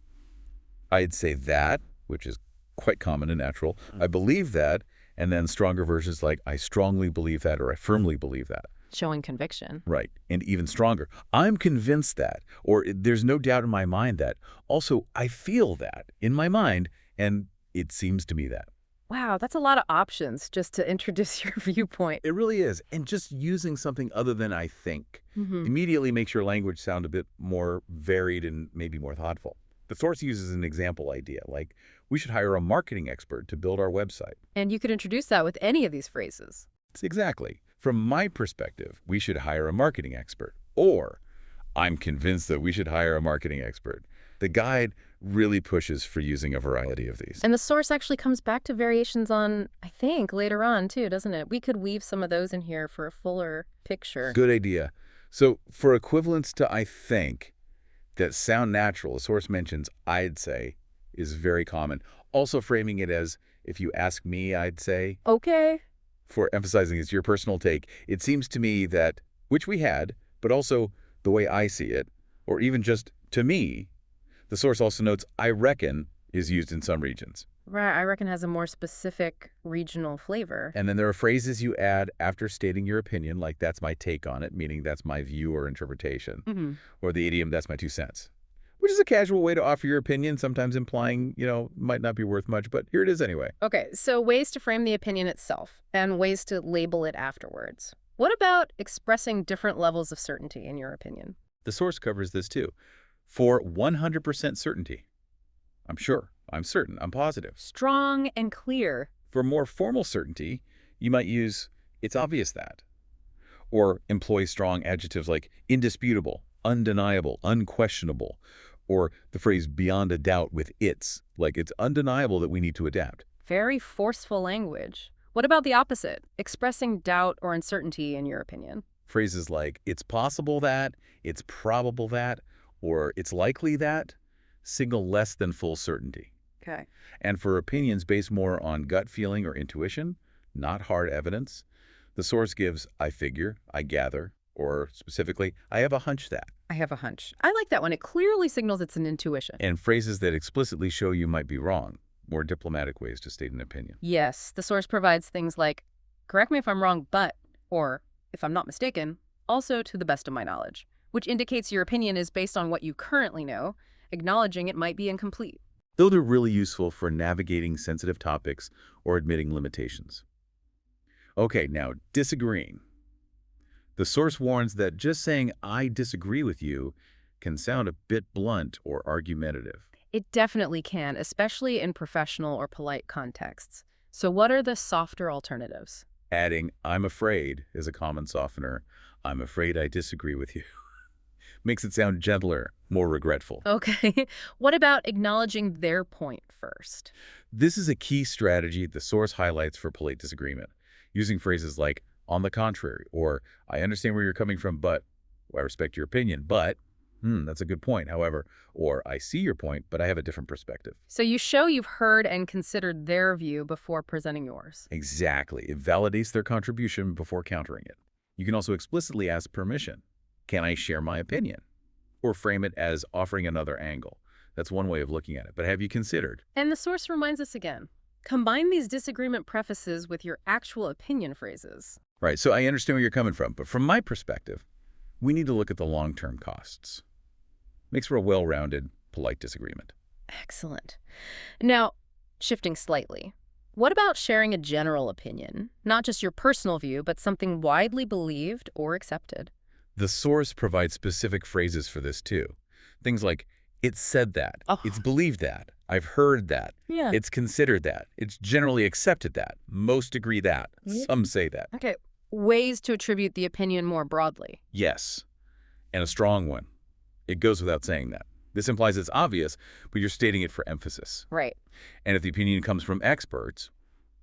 I'd say that, which is quite common and natural. I believe that, and then stronger versions like I strongly believe that or I firmly believe that. Showing conviction. Right. And even stronger. I'm convinced that, or there's no doubt in my mind that. Also, I feel that in my mind, and it seems to me that. Wow, that's a lot of options just to introduce your viewpoint. It really is. And just using something other than I think immediately makes your language sound a bit more varied and maybe more thoughtful. The source uses an example idea, like, we should hire a marketing expert to build our website. And you could introduce that with any of these phrases. Exactly. From my perspective, we should hire a marketing expert. Or, I'm convinced that we should hire a marketing expert. The guide really pushes for using a variety of these. And the source actually comes back to variations on, I think, later on too, doesn't it? We could weave some of those in here for a fuller picture. Good idea. So for equivalents to I think that sound natural, the source mentions I'd say is very common. Also framing it as if you ask me, I'd say. Okay. For emphasizing it's your personal take, it seems to me that, which we had, but also the way I see it, or even just to me. The source also notes, I reckon, is used in some regions. Right, I reckon has a more specific regional flavor. And then there are phrases you add after stating your opinion, like that's my take on it, meaning that's my view or interpretation. Or the idiom, that's my 2 cents. Which is a casual way to offer your opinion, sometimes implying, might not be worth much, but here it is anyway. Okay, so ways to frame the opinion itself and ways to label it afterwards. What about expressing different levels of certainty in your opinion? The source covers this too. For 100% certainty. I'm sure, I'm certain, I'm positive. Strong and clear. For more formal certainty, you might use, it's obvious that. Or employ strong adjectives like indisputable, undeniable, unquestionable. Or the phrase beyond a doubt with it's, like it's undeniable that we need to adapt. Very forceful language. What about the opposite? Expressing doubt or uncertainty in your opinion. Phrases like, it's possible that, it's probable that, or it's likely that, signal less than full certainty. Okay. And for opinions based more on gut feeling or intuition, not hard evidence, the source gives, I figure, I gather, or specifically, I have a hunch that. I have a hunch. I like that one. It clearly signals it's an intuition. And phrases that explicitly show you might be wrong, more diplomatic ways to state an opinion. Yes, the source provides things like, correct me if I'm wrong, but, or, if I'm not mistaken, also to the best of my knowledge, which indicates your opinion is based on what you currently know, acknowledging it might be incomplete. Those are really useful for navigating sensitive topics or admitting limitations. Okay, now disagreeing. The source warns that just saying, I disagree with you, can sound a bit blunt or argumentative. It definitely can, especially in professional or polite contexts. So what are the softer alternatives? Adding, I'm afraid is a common softener. I'm afraid I disagree with you. Makes it sound gentler, more regretful. Okay. What about acknowledging their point first? This is a key strategy the source highlights for polite disagreement, using phrases like, on the contrary, or I understand where you're coming from, but I respect your opinion, but that's a good point, however, or I see your point, but I have a different perspective. So you show you've heard and considered their view before presenting yours. Exactly. It validates their contribution before countering it. You can also explicitly ask permission. Can I share my opinion? Or frame it as offering another angle. That's one way of looking at it. But have you considered? And the source reminds us again. Combine these disagreement prefaces with your actual opinion phrases. Right, so I understand where you're coming from, but from my perspective, we need to look at the long-term costs. Makes for a well-rounded, polite disagreement. Excellent. Now, shifting slightly, what about sharing a general opinion? Not just your personal view, but something widely believed or accepted. The source provides specific phrases for this too. Things like, it's said that, Oh. it's believed that, I've heard that, Yeah. it's considered that, it's generally accepted that, most agree that, Mm. some say that. Okay, ways to attribute the opinion more broadly. Yes, and a strong one. It goes without saying that. This implies it's obvious, but you're stating it for emphasis. Right. And if the opinion comes from experts,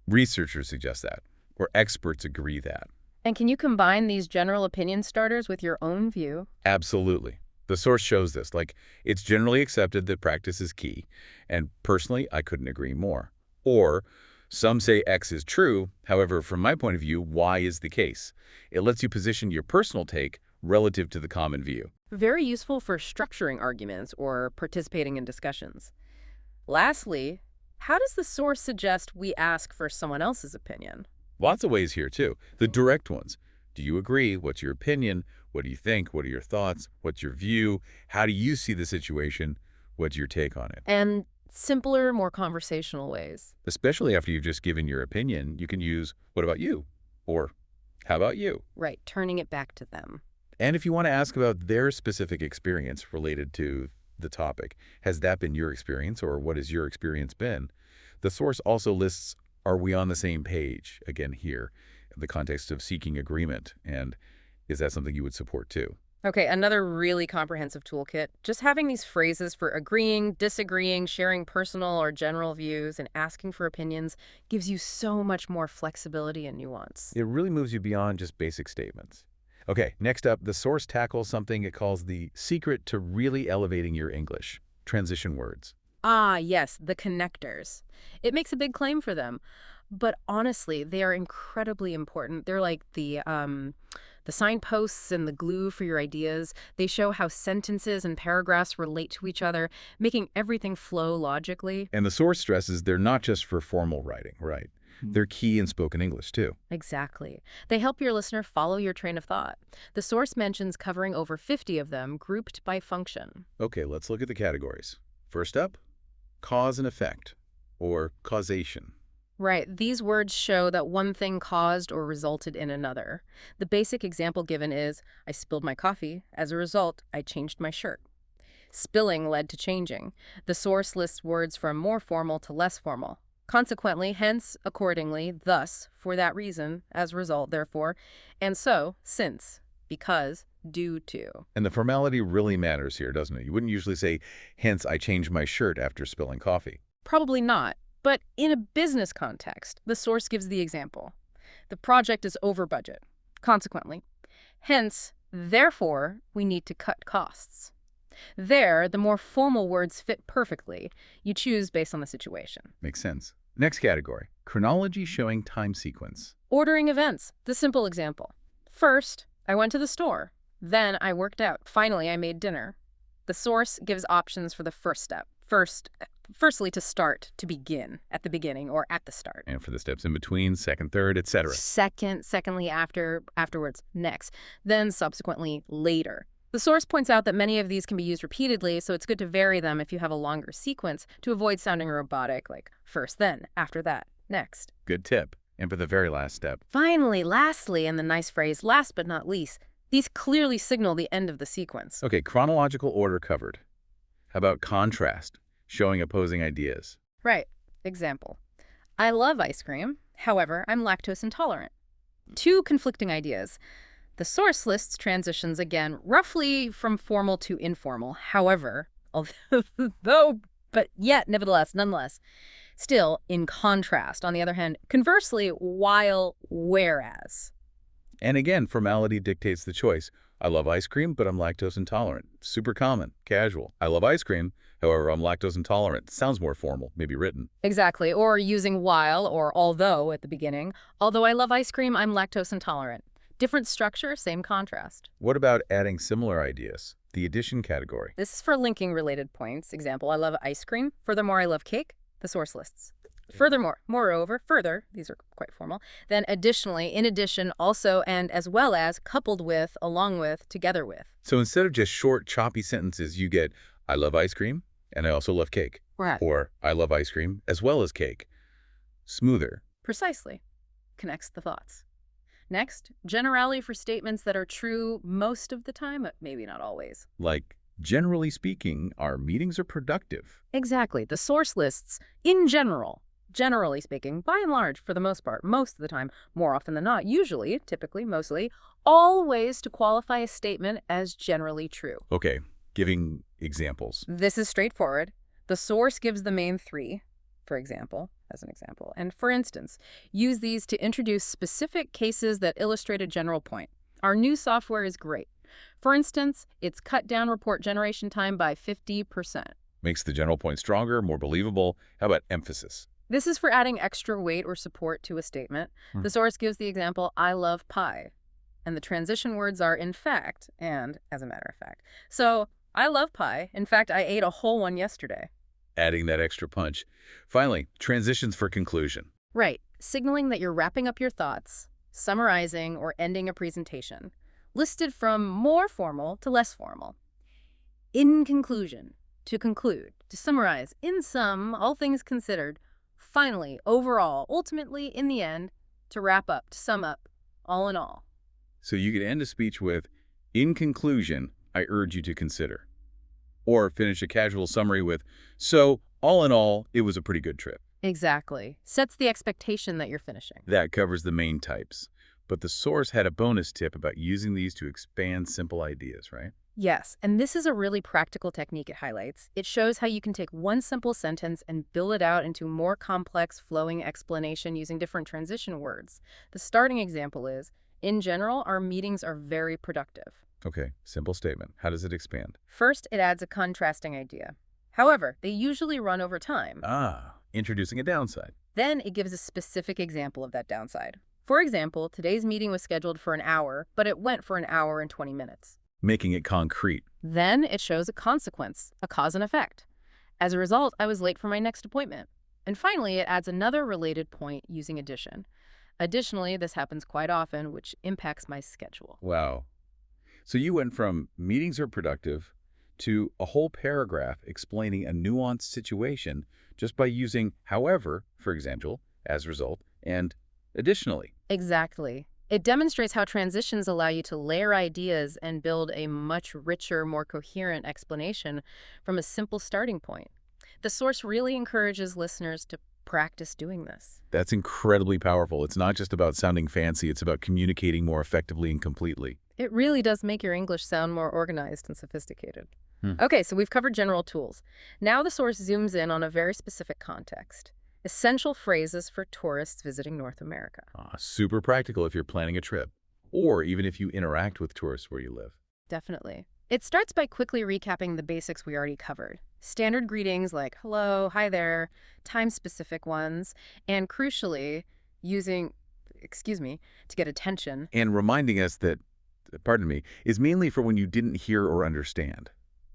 researchers suggest that, or experts agree that. And can you combine these general opinion starters with your own view? Absolutely. The source shows this, like, it's generally accepted that practice is key, and personally, I couldn't agree more. Or, some say X is true, however, from my point of view, Y is the case. It lets you position your personal take relative to the common view. Very useful for structuring arguments or participating in discussions. Lastly, how does the source suggest we ask for someone else's opinion? Lots of ways here, too. The direct ones. Do you agree? What's your opinion? What do you think? What are your thoughts? What's your view? How do you see the situation? What's your take on it? And simpler, more conversational ways. Especially after you've just given your opinion, you can use, what about you? Or, how about you? Right, turning it back to them. And if you want to ask about their specific experience related to the topic, has that been your experience or what has your experience been? The source also lists, are we on the same page? Again, here, in the context of seeking agreement. And is that something you would support too? Okay, another really comprehensive toolkit. Just having these phrases for agreeing, disagreeing, sharing personal or general views, and asking for opinions gives you so much more flexibility and nuance. It really moves you beyond just basic statements. Okay, next up, the source tackles something it calls the secret to really elevating your English, transition words. Ah, yes, the connectors. It makes a big claim for them. But honestly, they are incredibly important. They're like the signposts and the glue for your ideas. They show how sentences and paragraphs relate to each other, making everything flow logically. And the source stresses they're not just for formal writing, right? They're key in spoken English too. Exactly. They help your listener follow your train of thought. The source mentions covering over 50 of them, grouped by function. Okay, let's look at the categories. First up, cause and effect, or causation. Right. These words show that one thing caused or resulted in another. The basic example given is, I spilled my coffee. As a result, I changed my shirt. Spilling led to changing. The source lists words from more formal to less formal. Consequently, hence, accordingly, thus, for that reason, as a result, therefore, and so, since, because, due to. And the formality really matters here, doesn't it? You wouldn't usually say, hence I changed my shirt after spilling coffee. Probably not. But in a business context, the source gives the example. The project is over budget. Consequently, hence, therefore, we need to cut costs. There, the more formal words fit perfectly. You choose based on the situation. Makes sense. Next category, chronology showing time sequence. Ordering events, the simple example. First, I went to the store. Then I worked out. Finally, I made dinner. The source gives options for the first step. Firstly, to start, to begin, at the beginning or at the start. And for the steps in between, second, third, etc. Secondly, afterwards, next. Then subsequently, later. The source points out that many of these can be used repeatedly, so it's good to vary them if you have a longer sequence to avoid sounding robotic, like first, then, after that, next. Good tip. And for the very last step. Finally, lastly, and the nice phrase, last but not least, these clearly signal the end of the sequence. Okay, chronological order covered. How about contrast, showing opposing ideas? Right. Example. I love ice cream. However, I'm lactose intolerant. Two conflicting ideas. The source lists transitions again, roughly from formal to informal. However, nonetheless, still in contrast. On the other hand, conversely, while, whereas. And again, formality dictates the choice. I love ice cream, but I'm lactose intolerant. Super common, casual. I love ice cream, however, I'm lactose intolerant. Sounds more formal, maybe written. Exactly. Or using while or although at the beginning. Although I love ice cream, I'm lactose intolerant. Different structure, same contrast. What about adding similar ideas? The addition category. This is for linking related points. Example, I love ice cream. Furthermore, I love cake. The source lists. Furthermore, moreover, further, these are quite formal, then additionally, in addition, also, and as well as, coupled with, along with, together with. So instead of just short, choppy sentences, you get, I love ice cream, and I also love cake. Right. Or, I love ice cream as well as cake. Smoother. Precisely. Connects the thoughts. Next, generality for statements that are true most of the time, but maybe not always. Like, generally speaking, our meetings are productive. Exactly. The source lists, in general, generally speaking, by and large, for the most part, most of the time, more often than not, usually, typically, mostly, all ways to qualify a statement as generally true. Okay, giving examples. This is straightforward. The source gives the main three, for example, as an example. And for instance, use these to introduce specific cases that illustrate a general point. Our new software is great. For instance, it's cut down report generation time by 50%. Makes the general point stronger, more believable. How about emphasis? This is for adding extra weight or support to a statement. The source gives the example, I love pie. And the transition words are in fact and as a matter of fact. So, I love pie. In fact, I ate a whole one yesterday. Adding that extra punch. Finally, transitions for conclusion. Right. Signaling that you're wrapping up your thoughts, summarizing, or ending a presentation. Listed from more formal to less formal. In conclusion, to conclude, to summarize, in sum, all things considered. Finally, overall, ultimately, in the end, to wrap up, to sum up, all in all. So you could end a speech with, in conclusion, I urge you to consider. Or finish a casual summary with, so, all in all, it was a pretty good trip. Exactly. Sets the expectation that you're finishing. That covers the main types. But the source had a bonus tip about using these to expand simple ideas, right? Yes, and this is a really practical technique it highlights. It shows how you can take one simple sentence and build it out into more complex, flowing explanation using different transition words. The starting example is, in general, our meetings are very productive. Okay, simple statement. How does it expand? First, it adds a contrasting idea. However, they usually run over time. Introducing a downside. Then it gives a specific example of that downside. For example, today's meeting was scheduled for an hour, but it went for an hour and 20 minutes. Making it concrete. Then it shows a consequence, a cause and effect. As a result, I was late for my next appointment. And finally, it adds another related point using addition. Additionally, this happens quite often, which impacts my schedule. Wow. So you went from meetings are productive to a whole paragraph explaining a nuanced situation just by using however, for example, as a result, and additionally. Exactly. It demonstrates how transitions allow you to layer ideas and build a much richer, more coherent explanation from a simple starting point. The source really encourages listeners to practice doing this. That's incredibly powerful. It's not just about sounding fancy, it's about communicating more effectively and completely. It really does make your English sound more organized and sophisticated. Okay, so we've covered general tools. Now the source zooms in on a very specific context. Essential phrases for tourists visiting North America. Super practical if you're planning a trip, or even if you interact with tourists where you live. Definitely. It starts by quickly recapping the basics we already covered. Standard greetings like hello, hi there, time-specific ones, and crucially, using, to get attention. And reminding us that, is mainly for when you didn't hear or understand.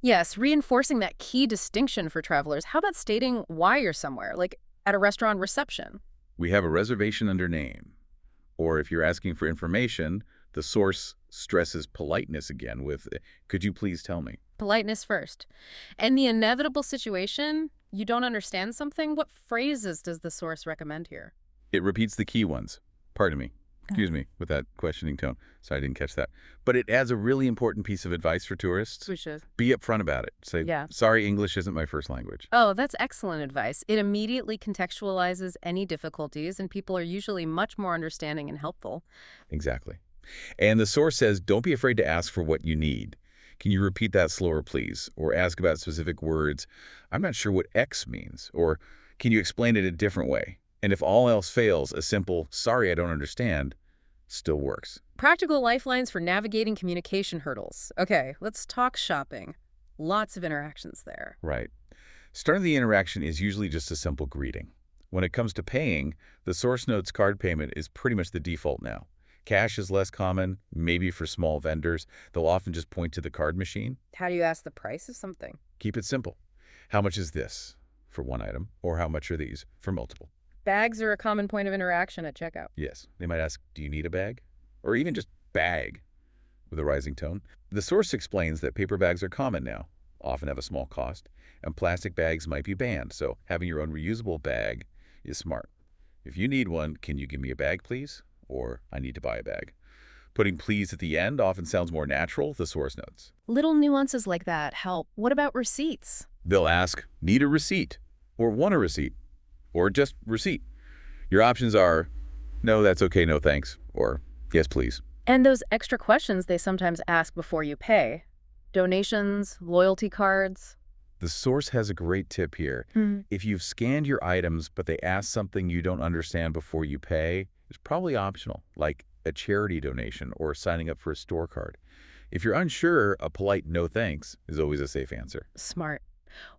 Yes, reinforcing that key distinction for travelers. How about stating why you're somewhere, like at a restaurant reception? We have a reservation under name. Or if you're asking for information, the source stresses politeness again with, could you please tell me? Politeness first. And the inevitable situation, you don't understand something, what phrases does the source recommend here? It repeats the key ones. Pardon me. Excuse me, with that questioning tone. Sorry, I didn't catch that. But it adds a really important piece of advice for tourists. Which is? Be upfront about it. Say, sorry, English isn't my first language. Oh, that's excellent advice. It immediately contextualizes any difficulties, and people are usually much more understanding and helpful. Exactly. And the source says, don't be afraid to ask for what you need. Can you repeat that slower, please? Or ask about specific words. I'm not sure what X means. Or can you explain it a different way? And if all else fails, a simple, sorry, I don't understand, still works. Practical lifelines for navigating communication hurdles. Okay, let's talk shopping. Lots of interactions there. Right. Starting the interaction is usually just a simple greeting. When it comes to paying, the source notes card payment is pretty much the default now. Cash is less common, maybe for small vendors. They'll often just point to the card machine. How do you ask the price of something? Keep it simple. How much is this for one item, or how much are these for multiple? Bags are a common point of interaction at checkout. Yes, they might ask, do you need a bag? Or even just bag, with a rising tone. The source explains that paper bags are common now, often have a small cost, and plastic bags might be banned, so having your own reusable bag is smart. If you need one, can you give me a bag, please? Or I need to buy a bag. Putting please at the end often sounds more natural, the source notes. Little nuances like that help. What about receipts? They'll ask, need a receipt? Or want a receipt? Or just receipt? Your options are, no, that's okay, no thanks, or yes, please. And those extra questions they sometimes ask before you pay. Donations, loyalty cards. The source has a great tip here. If you've scanned your items but they ask something you don't understand before you pay, it's probably optional, like a charity donation or signing up for a store card. If you're unsure, a polite no thanks is always a safe answer. Smart.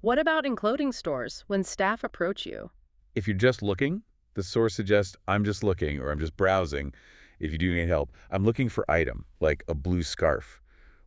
What about in clothing stores when staff approach you? If you're just looking, the source suggests, I'm just looking or I'm just browsing. If you do need help, I'm looking for item, like a blue scarf.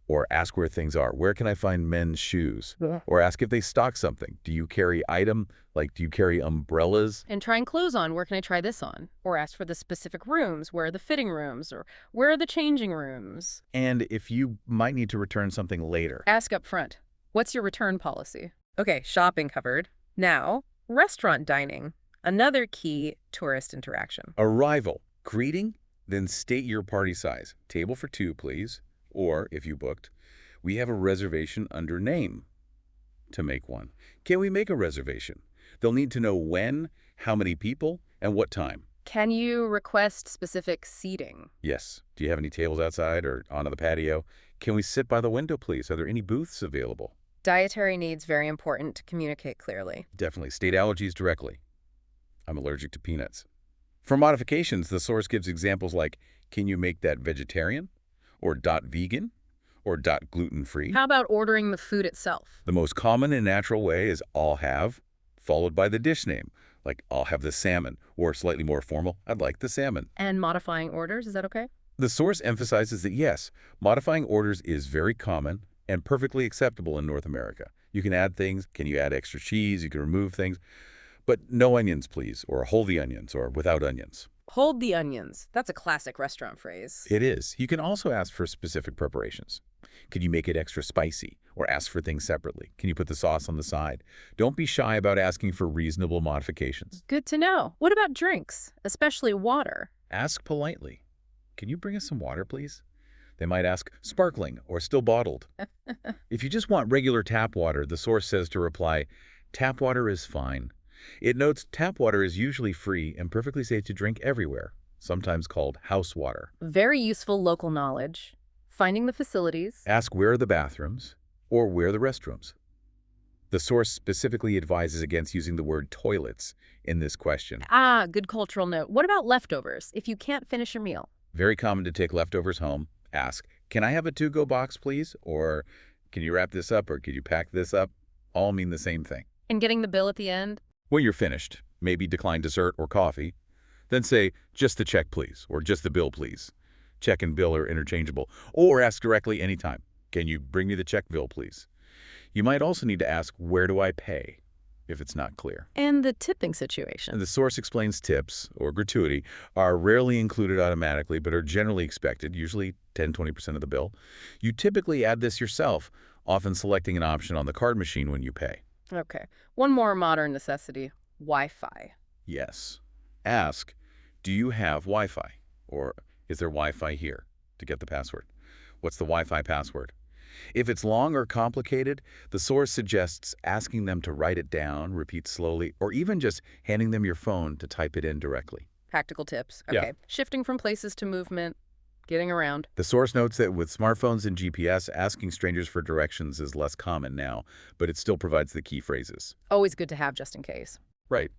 Or ask where things are. Where can I find men's shoes? Yeah. Or ask if they stock something. Do you carry item? Like, do you carry umbrellas? And trying clothes on, where can I try this on? Or ask for the specific rooms, where are the fitting rooms? Or where are the changing rooms? And if you might need to return something later. Ask up front. What's your return policy? Okay, shopping covered. Now, restaurant dining. Another key tourist interaction. Arrival. Greeting, then state your party size. Table for 2, please. Or, if you booked, we have a reservation under name to make one. Can we make a reservation? They'll need to know when, how many people, and what time. Can you request specific seating? Yes. Do you have any tables outside or onto the patio? Can we sit by the window, please? Are there any booths available? Dietary needs very important to communicate clearly. Definitely. State allergies directly. I'm allergic to peanuts. For modifications, the source gives examples like, can you make that vegetarian? Or .vegan? Or .gluten-free? How about ordering the food itself? The most common and natural way is I'll have, followed by the dish name, like I'll have the salmon, or slightly more formal, I'd like the salmon. And modifying orders, is that okay? The source emphasizes that yes, modifying orders is very common and perfectly acceptable in North America. You can add things, can you add extra cheese, you can remove things, but no onions please, or hold the onions, or without onions. Hold the onions. That's a classic restaurant phrase. It is. You can also ask for specific preparations. Could you make it extra spicy? Or ask for things separately? Can you put the sauce on the side? Don't be shy about asking for reasonable modifications. Good to know. What about drinks, especially water? Ask politely. Can you bring us some water, please? They might ask sparkling or still bottled. If you just want regular tap water, the source says to reply, tap water is fine. It notes tap water is usually free and perfectly safe to drink everywhere, sometimes called house water. Very useful local knowledge. Finding the facilities. Ask where are the bathrooms or where are the restrooms. The source specifically advises against using the word toilets in this question. Ah, good cultural note. What about leftovers if you can't finish your meal? Very common to take leftovers home. Ask, can I have a to-go box, please? Or can you wrap this up or could you pack this up? All mean the same thing. And getting the bill at the end? When you're finished, maybe decline dessert or coffee. Then say, just the check, please, or just the bill, please. Check and bill are interchangeable. Or ask directly anytime, can you bring me the check bill, please? You might also need to ask, where do I pay, if it's not clear. And the tipping situation. The source explains tips, or gratuity, are rarely included automatically, but are generally expected, usually 10–20% of the bill. You typically add this yourself, often selecting an option on the card machine when you pay. Okay. One more modern necessity, Wi-Fi. Yes. Ask, do you have Wi-Fi? Or is there Wi-Fi here? To get the password. What's the Wi-Fi password? If it's long or complicated, the source suggests asking them to write it down, repeat slowly, or even just handing them your phone to type it in directly. Practical tips. Okay. Yeah. Shifting from places to movement, getting around. The source notes that with smartphones and GPS, asking strangers for directions is less common now, but it still provides the key phrases. Always good to have just in case. Right.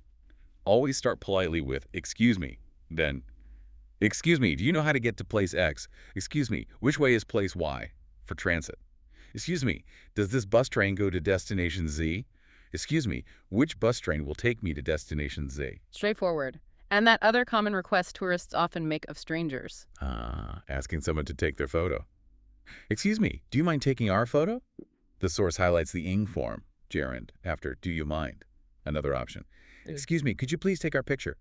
Always start politely with, excuse me, then, excuse me, do you know how to get to place X? Excuse me, which way is place Y for transit? Excuse me, does this bus train go to destination Z? Excuse me, which bus train will take me to destination Z? Straightforward. And that other common request tourists often make of strangers. Asking someone to take their photo. Excuse me, do you mind taking our photo? The source highlights the ing form, gerund, after do you mind? Another option. Excuse me, could you please take our picture?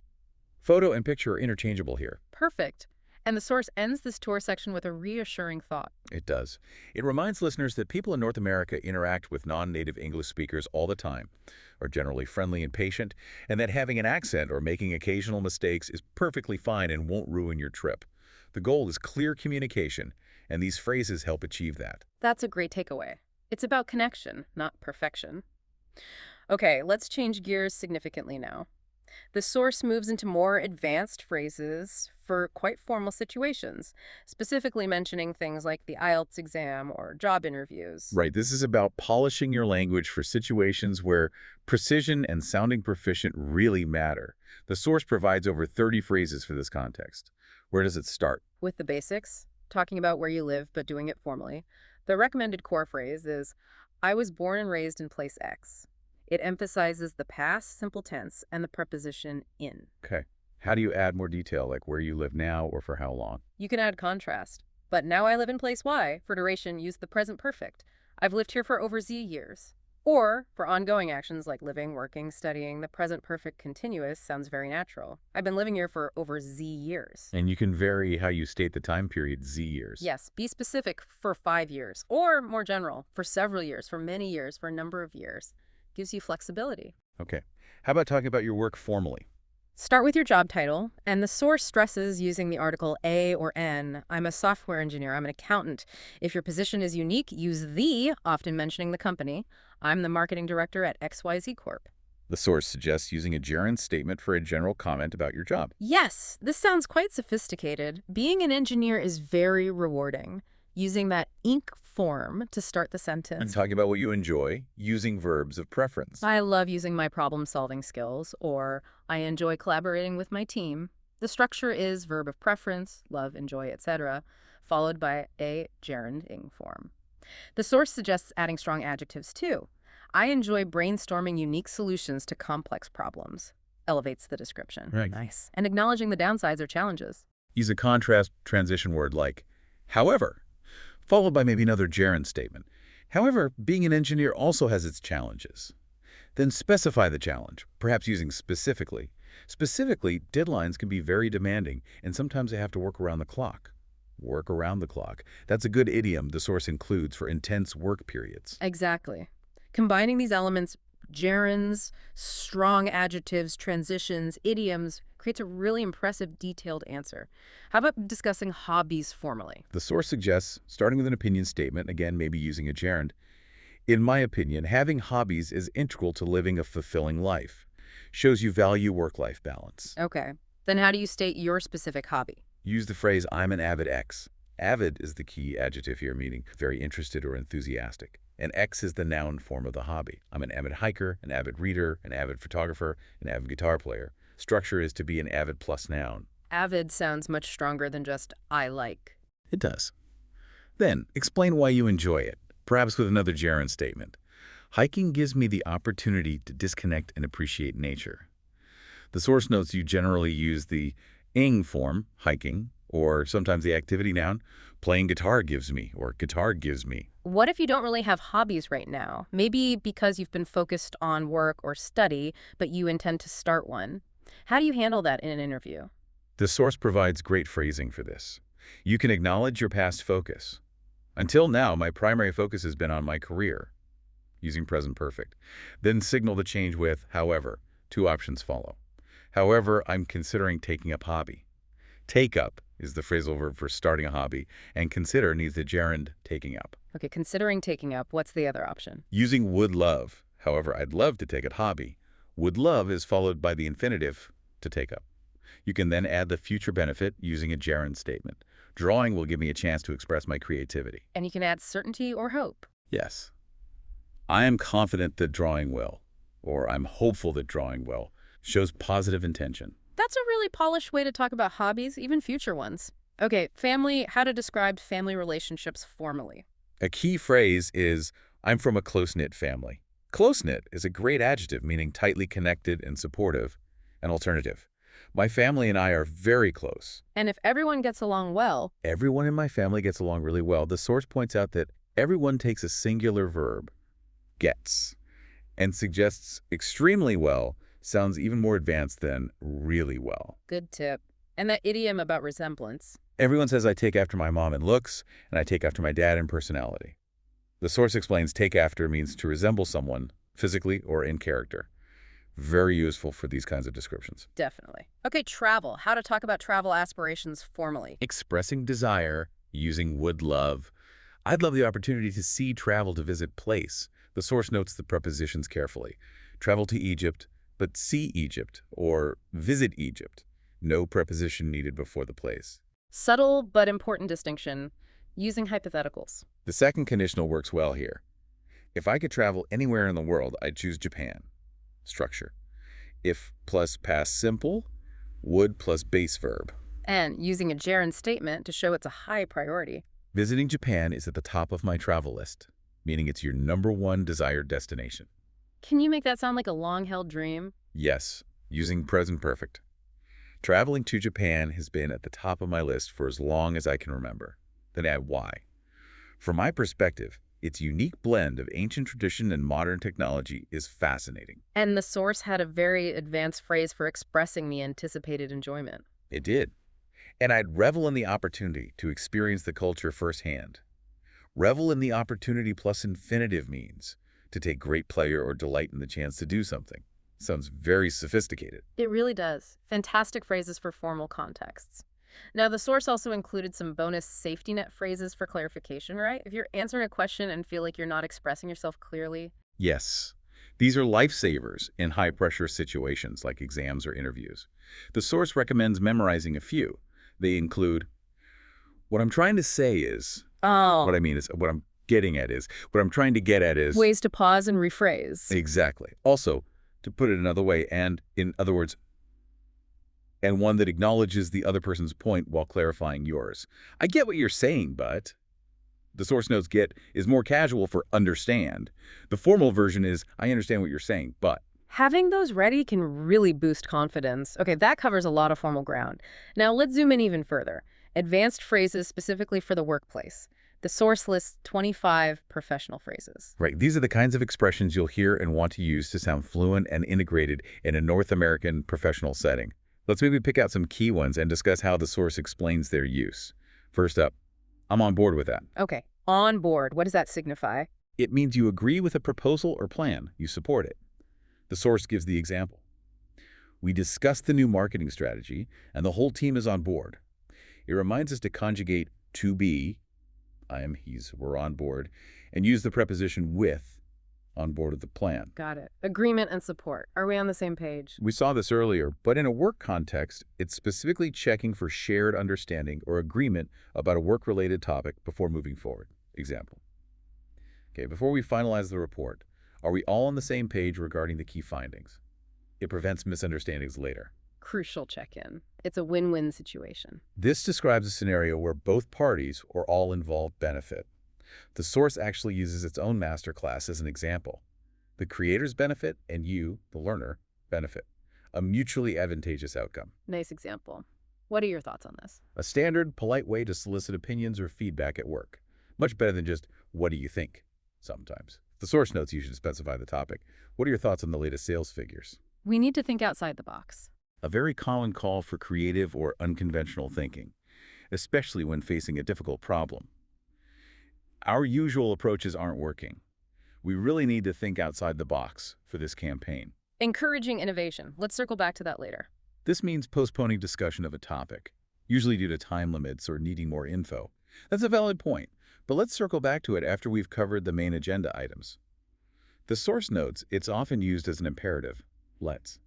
Photo and picture are interchangeable here. Perfect. And the source ends this tour section with a reassuring thought. It does. It reminds listeners that people in North America interact with non-native English speakers all the time, are generally friendly and patient, and that having an accent or making occasional mistakes is perfectly fine and won't ruin your trip. The goal is clear communication, and these phrases help achieve that. That's a great takeaway. It's about connection, not perfection. Okay, let's change gears significantly now. The source moves into more advanced phrases for quite formal situations, specifically mentioning things like the IELTS exam or job interviews. Right, this is about polishing your language for situations where precision and sounding proficient really matter. The source provides over 30 phrases for this context. Where does it start? With the basics, talking about where you live but doing it formally, the recommended core phrase is, I was born and raised in place X. It emphasizes the past simple tense and the preposition in. Okay. How do you add more detail, like where you live now or for how long? You can add contrast. But now I live in place Y. For duration, use the present perfect. I've lived here for over Z years. Or, for ongoing actions like living, working, studying, the present perfect continuous sounds very natural. I've been living here for over Z years. And you can vary how you state the time period, Z years. Yes, be specific for 5 years. Or, more general, for several years, for many years, for a number of years. Gives you flexibility. Okay. How about talking about your work formally? Start with your job title, and the source stresses using the article A or N. I'm a software engineer. I'm an accountant. If your position is unique, use the, often mentioning the company. I'm the marketing director at XYZ Corp. The source suggests using a gerund statement for a general comment about your job. Yes, this sounds quite sophisticated. Being an engineer is very rewarding. Using that ink form to start the sentence. And talking about what you enjoy, using verbs of preference. I love using my problem-solving skills, or I enjoy collaborating with my team. The structure is verb of preference, love, enjoy, etc., followed by a gerund ing form. The source suggests adding strong adjectives too. I enjoy brainstorming unique solutions to complex problems. Elevates the description. Right. Nice. And acknowledging the downsides or challenges. Use a contrast transition word like, however, followed by maybe another gerund statement. However, being an engineer also has its challenges. Then specify the challenge, perhaps using specifically. Specifically, deadlines can be very demanding, and sometimes they have to work around the clock. Work around the clock. That's a good idiom the source includes for intense work periods. Exactly. Combining these elements, gerunds, strong adjectives, transitions, idioms, creates a really impressive, detailed answer. How about discussing hobbies formally? The source suggests, starting with an opinion statement, again maybe using a gerund, in my opinion, having hobbies is integral to living a fulfilling life. Shows you value work-life balance. Okay. Then how do you state your specific hobby? Use the phrase, I'm an avid X. Avid is the key adjective here, meaning very interested or enthusiastic. And X is the noun form of the hobby. I'm an avid hiker, an avid reader, an avid photographer, an avid guitar player. Structure is to be an avid plus noun. Avid sounds much stronger than just I like. It does. Then, explain why you enjoy it, perhaps with another gerund statement. Hiking gives me the opportunity to disconnect and appreciate nature. The source notes you generally use the ing form, hiking, or sometimes the activity noun, playing guitar gives me, or guitar gives me. What if you don't really have hobbies right now? Maybe because you've been focused on work or study, but you intend to start one. How do you handle that in an interview? The source provides great phrasing for this. You can acknowledge your past focus. Until now, my primary focus has been on my career, using present perfect. Then signal the change with, however. 2 options follow. However, I'm considering taking up hobby. Take up is the phrasal verb for starting a hobby, and consider needs the gerund taking up. Okay, considering taking up, what's the other option? Using would love. However, I'd love to take up hobby. Would love is followed by the infinitive to take up. You can then add the future benefit using a gerund statement. Drawing will give me a chance to express my creativity. And you can add certainty or hope. Yes. I am confident that drawing will, or I'm hopeful that drawing will, shows positive intention. That's a really polished way to talk about hobbies, even future ones. Okay, family, how to describe family relationships formally. A key phrase is, I'm from a close-knit family. Close-knit is a great adjective meaning tightly connected and supportive. An alternative. My family and I are very close. And if everyone gets along well, Everyone in my family gets along really well. The source points out that everyone takes a singular verb, gets, and suggests extremely well sounds even more advanced than really well. Good tip. And that idiom about resemblance. Everyone says I take after my mom in looks, and I take after my dad in personality. The source explains take after means to resemble someone, physically or in character. Very useful for these kinds of descriptions. Definitely. Okay, travel. How to talk about travel aspirations formally. Expressing desire, using would love. I'd love the opportunity to see travel to visit place. The source notes the prepositions carefully. Travel to Egypt, but see Egypt, or visit Egypt. No preposition needed before the place. Subtle but important distinction. Using hypotheticals. The second conditional works well here. If I could travel anywhere in the world, I'd choose Japan. Structure. If plus past simple, would plus base verb. And using a gerund statement to show it's a high priority. Visiting Japan is at the top of my travel list, meaning it's your #1 desired destination. Can you make that sound like a long-held dream? Yes, using present perfect. Traveling to Japan has been at the top of my list for as long as I can remember. Then add why. From my perspective, its unique blend of ancient tradition and modern technology is fascinating. And the source had a very advanced phrase for expressing the anticipated enjoyment. It did. And I'd revel in the opportunity to experience the culture firsthand. Revel in the opportunity plus infinitive means to take great pleasure or delight in the chance to do something. Sounds very sophisticated. It really does. Fantastic phrases for formal contexts. Now, the source also included some bonus safety net phrases for clarification, right? If you're answering a question and feel like you're not expressing yourself clearly. Yes, these are lifesavers in high-pressure situations like exams or interviews. The source recommends memorizing a few. They include, what I'm trying to say is, what I mean is, what I'm getting at is, what I'm trying to get at is. Ways to pause and rephrase. Exactly. Also, to put it another way, and in other words, and one that acknowledges the other person's point while clarifying yours. I get what you're saying, but. The source notes get is more casual for understand. The formal version is I understand what you're saying, but. Having those ready can really boost confidence. Okay, that covers a lot of formal ground. Now let's zoom in even further. Advanced phrases specifically for the workplace. The source lists 25 professional phrases. Right. These are the kinds of expressions you'll hear and want to use to sound fluent and integrated in a North American professional setting. Let's maybe pick out some key ones and discuss how the source explains their use. First up, I'm on board with that. Okay, on board. What does that signify? It means you agree with a proposal or plan. You support it. The source gives the example. We discussed the new marketing strategy, and the whole team is on board. It reminds us to conjugate to be, I am, he's, we're on board, and use the preposition with, on board with the plan. Got it. Agreement and support. Are we on the same page? We saw this earlier, but in a work context, it's specifically checking for shared understanding or agreement about a work-related topic before moving forward. Example. Okay, before we finalize the report, are we all on the same page regarding the key findings? It prevents misunderstandings later. Crucial check-in. It's a win-win situation. This describes a scenario where both parties or all involved benefit. The source actually uses its own masterclass as an example. The creators benefit and you, the learner, benefit. A mutually advantageous outcome. Nice example. What are your thoughts on this? A standard, polite way to solicit opinions or feedback at work. Much better than just, what do you think? Sometimes. The source notes you should specify the topic. What are your thoughts on the latest sales figures? We need to think outside the box. A very common call for creative or unconventional thinking, especially when facing a difficult problem. Our usual approaches aren't working. We really need to think outside the box for this campaign. Encouraging innovation. Let's circle back to that later. This means postponing discussion of a topic, usually due to time limits or needing more info. That's a valid point, but let's circle back to it after we've covered the main agenda items. The source notes it's often used as an imperative. Let's.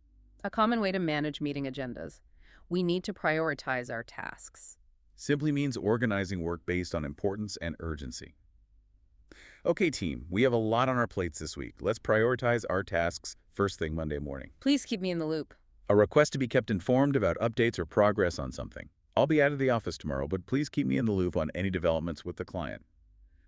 A common way to manage meeting agendas. We need to prioritize our tasks. Simply means organizing work based on importance and urgency. Okay, team, we have a lot on our plates this week. Let's prioritize our tasks first thing Monday morning. Please keep me in the loop. A request to be kept informed about updates or progress on something. I'll be out of the office tomorrow, but please keep me in the loop on any developments with the client.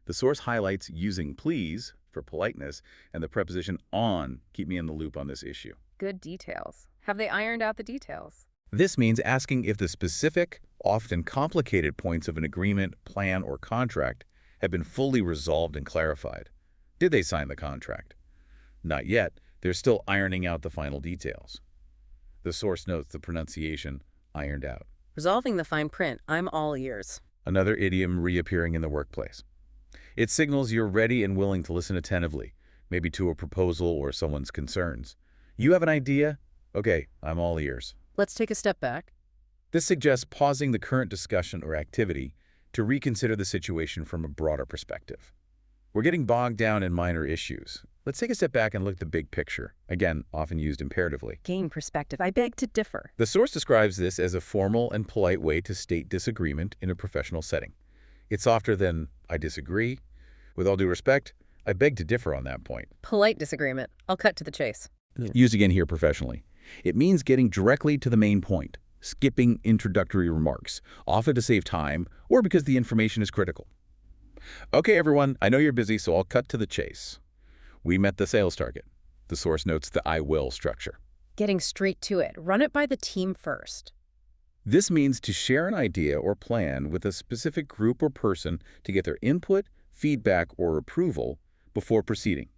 The source highlights using please for politeness and the preposition on, keep me in the loop on this issue. Good details. Have they ironed out the details? This means asking if the specific, often complicated points of an agreement, plan, or contract have been fully resolved and clarified. Did they sign the contract? Not yet. They're still ironing out the final details. The source notes the pronunciation ironed out. Resolving the fine print, I'm all ears. Another idiom reappearing in the workplace. It signals you're ready and willing to listen attentively, maybe to a proposal or someone's concerns. You have an idea? Okay, I'm all ears. Let's take a step back. This suggests pausing the current discussion or activity to reconsider the situation from a broader perspective. We're getting bogged down in minor issues. Let's take a step back and look at the big picture, again, often used imperatively. Gain perspective. I beg to differ. The source describes this as a formal and polite way to state disagreement in a professional setting. It's softer than, I disagree. With all due respect, I beg to differ on that point. Polite disagreement. I'll cut to the chase. Used again here professionally. It means getting directly to the main point, skipping introductory remarks, often to save time or because the information is critical. Okay, everyone, I know you're busy, so I'll cut to the chase. We met the sales target. The source notes the I will structure. Getting straight to it. Run it by the team first. This means to share an idea or plan with a specific group or person to get their input, feedback, or approval before proceeding.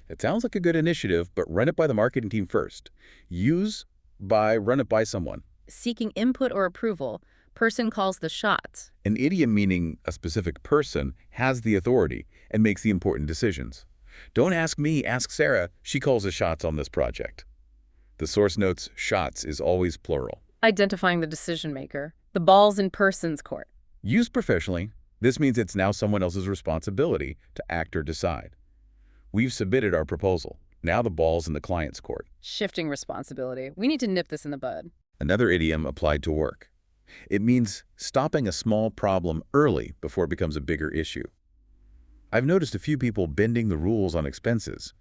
It sounds like a good initiative, but run it by the marketing team first. Run it by someone. Seeking input or approval. Person calls the shots. An idiom meaning a specific person has the authority and makes the important decisions. Don't ask me, ask Sarah. She calls the shots on this project. The source notes shots is always plural. Identifying the decision maker. The ball's in person's court. Used professionally, this means it's now someone else's responsibility to act or decide. We've submitted our proposal. Now the ball's in the client's court. Shifting responsibility. We need to nip this in the bud. Another idiom applied to work. It means stopping a small problem early before it becomes a bigger issue. I've noticed a few people bending the rules on expenses.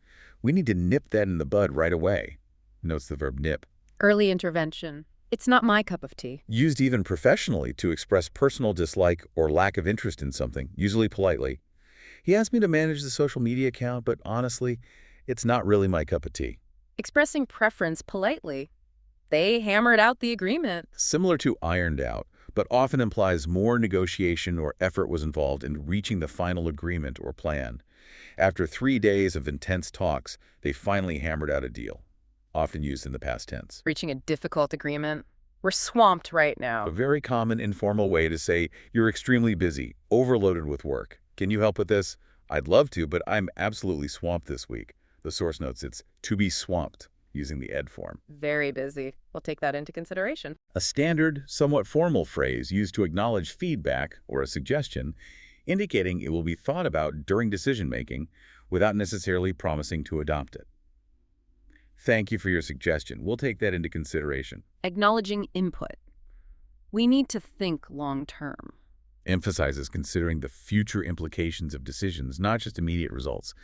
We need to nip that in the bud right away. Notes the verb nip. Early intervention. It's not my cup of tea. Used even professionally to express personal dislike or lack of interest in something, usually politely. He asked me to manage the social media account, but honestly, it's not really my cup of tea. Expressing preference politely. They hammered out the agreement. Similar to ironed out, but often implies more negotiation or effort was involved in reaching the final agreement or plan. After 3 days of intense talks, they finally hammered out a deal, often used in the past tense. Reaching a difficult agreement. We're swamped right now. A very common informal way to say you're extremely busy, overloaded with work. Can you help with this? I'd love to, but I'm absolutely swamped this week. The source notes it's to be swamped, using the ed form. Very busy. We'll take that into consideration. A standard, somewhat formal phrase used to acknowledge feedback or a suggestion, indicating it will be thought about during decision-making without necessarily promising to adopt it. Thank you for your suggestion. We'll take that into consideration. Acknowledging input. We need to think long-term. Emphasizes considering the future implications of decisions, not just immediate results.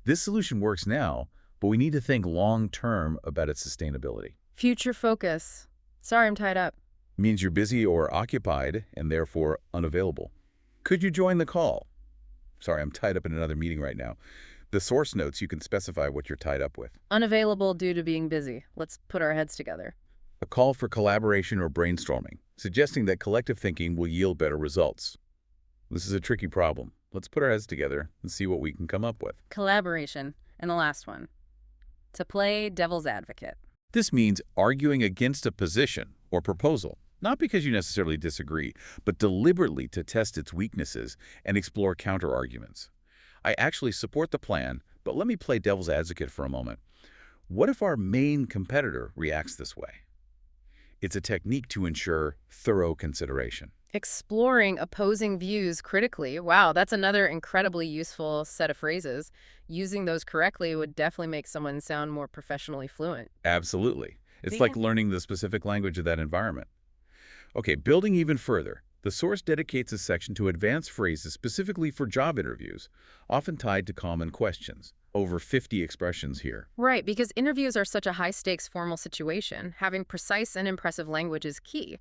This solution works now, but we need to think long-term about its sustainability. Future focus. Sorry, I'm tied up. Means you're busy or occupied and therefore unavailable. Could you join the call? Sorry, I'm tied up in another meeting right now. The source notes you can specify what you're tied up with. Unavailable due to being busy. Let's put our heads together. A call for collaboration or brainstorming, suggesting that collective thinking will yield better results. This is a tricky problem. Let's put our heads together and see what we can come up with. Collaboration. And the last one. To play devil's advocate. This means arguing against a position or proposal, not because you necessarily disagree, but deliberately to test its weaknesses and explore counter-arguments. I actually support the plan, but let me play devil's advocate for a moment. What if our main competitor reacts this way? It's a technique to ensure thorough consideration. Exploring opposing views critically. Wow, that's another incredibly useful set of phrases. Using those correctly would definitely make someone sound more professionally fluent. Absolutely. It's like learning the specific language of that environment. Okay, building even further, the source dedicates a section to advanced phrases specifically for job interviews, often tied to common questions. Over 50 expressions here. Right, because interviews are such a high-stakes formal situation, having precise and impressive language is key.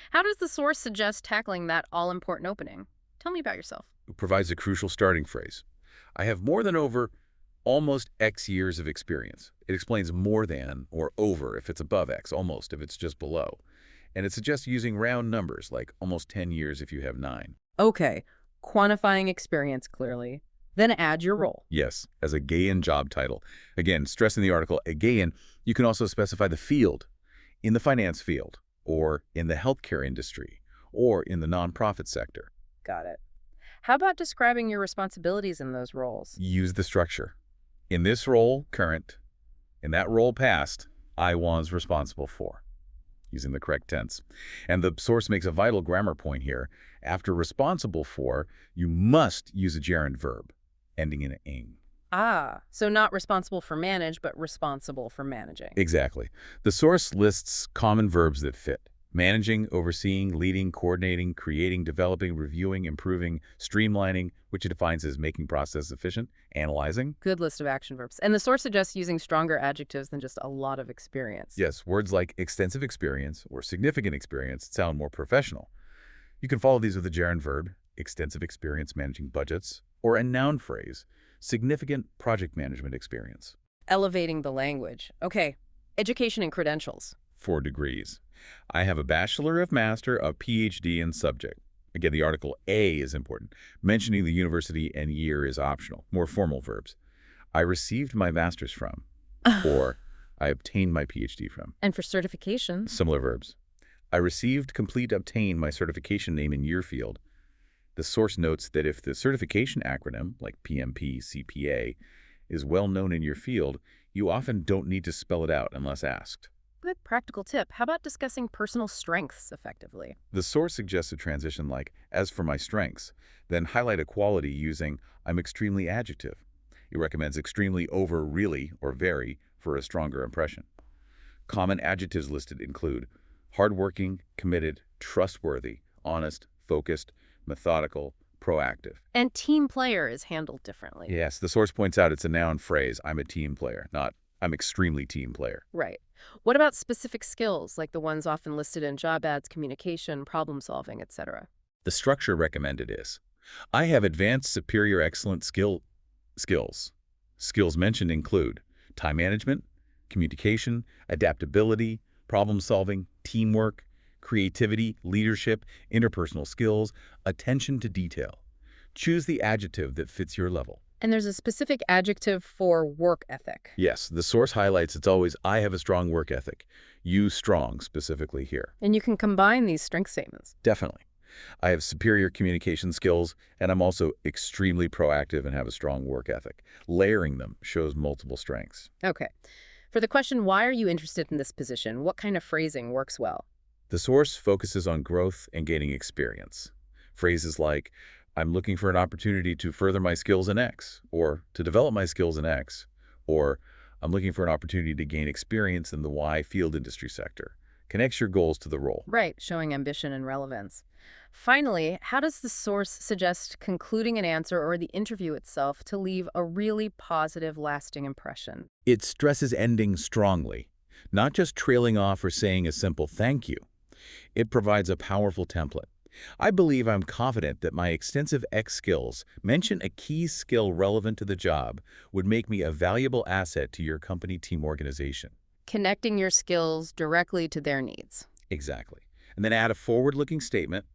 How does the source suggest tackling that all-important opening? Tell me about yourself. It provides a crucial starting phrase. I have more than over almost X years of experience. It explains more than or over if it's above X, almost if it's just below. And it suggests using round numbers like almost 10 years if you have 9. Okay, quantifying experience clearly. Then add your role. Yes, as a Gaian job title. Again, stress in the article, a Gaian, you can also specify the field, in the finance field, or in the healthcare industry, or in the nonprofit sector. Got it. How about describing your responsibilities in those roles? Use the structure. In this role, current. In that role, past, I was responsible for. Using the correct tense. And the source makes a vital grammar point here. After responsible for, you must use a gerund verb, ending in ing. Ah, so not responsible for manage, but responsible for managing. Exactly. The source lists common verbs that fit. Managing, overseeing, leading, coordinating, creating, developing, reviewing, improving, streamlining, which it defines as making process efficient, analyzing. Good list of action verbs. And the source suggests using stronger adjectives than just a lot of experience. Yes, words like extensive experience or significant experience sound more professional. You can follow these with a gerund verb, extensive experience managing budgets, or a noun phrase, significant project management experience. Elevating the language. Okay, education and credentials. 4 degrees. I have a bachelor, a master, a PhD in subject. Again, the article A is important. Mentioning the university and year is optional. More formal verbs. I received my master's from, or I obtained my PhD from. And for certifications. Similar verbs. I received, complete, obtained my certification name in your field. The source notes that if the certification acronym, like PMP, CPA, is well known in your field, you often don't need to spell it out unless asked. Good practical tip. How about discussing personal strengths effectively? The source suggests a transition like, as for my strengths, then highlight a quality using, I'm extremely adjective. It recommends extremely over really or very for a stronger impression. Common adjectives listed include hardworking, committed, trustworthy, honest, focused, methodical, proactive. And team player is handled differently. Yes, the source points out it's a noun phrase, I'm a team player, not I'm extremely team player. Right. What about specific skills, like the ones often listed in job ads, communication, problem solving, etc.? The structure recommended is, I have advanced superior excellent skills. Skills mentioned include time management, communication, adaptability, problem solving, teamwork, creativity, leadership, interpersonal skills, attention to detail. Choose the adjective that fits your level. And there's a specific adjective for work ethic. Yes, the source highlights it's always, I have a strong work ethic. Use strong specifically here. And you can combine these strength statements. Definitely. I have superior communication skills, and I'm also extremely proactive and have a strong work ethic. Layering them shows multiple strengths. Okay. For the question, why are you interested in this position? What kind of phrasing works well? The source focuses on growth and gaining experience. Phrases like, I'm looking for an opportunity to further my skills in X, or to develop my skills in X, or I'm looking for an opportunity to gain experience in the Y field industry sector. Connects your goals to the role. Right, showing ambition and relevance. Finally, how does the source suggest concluding an answer or the interview itself to leave a really positive, lasting impression? It stresses ending strongly, not just trailing off or saying a simple thank you. It provides a powerful template. I believe I'm confident that my extensive X skills, mention a key skill relevant to the job, would make me a valuable asset to your company team organization. Connecting your skills directly to their needs. Exactly. And then add a forward-looking statement,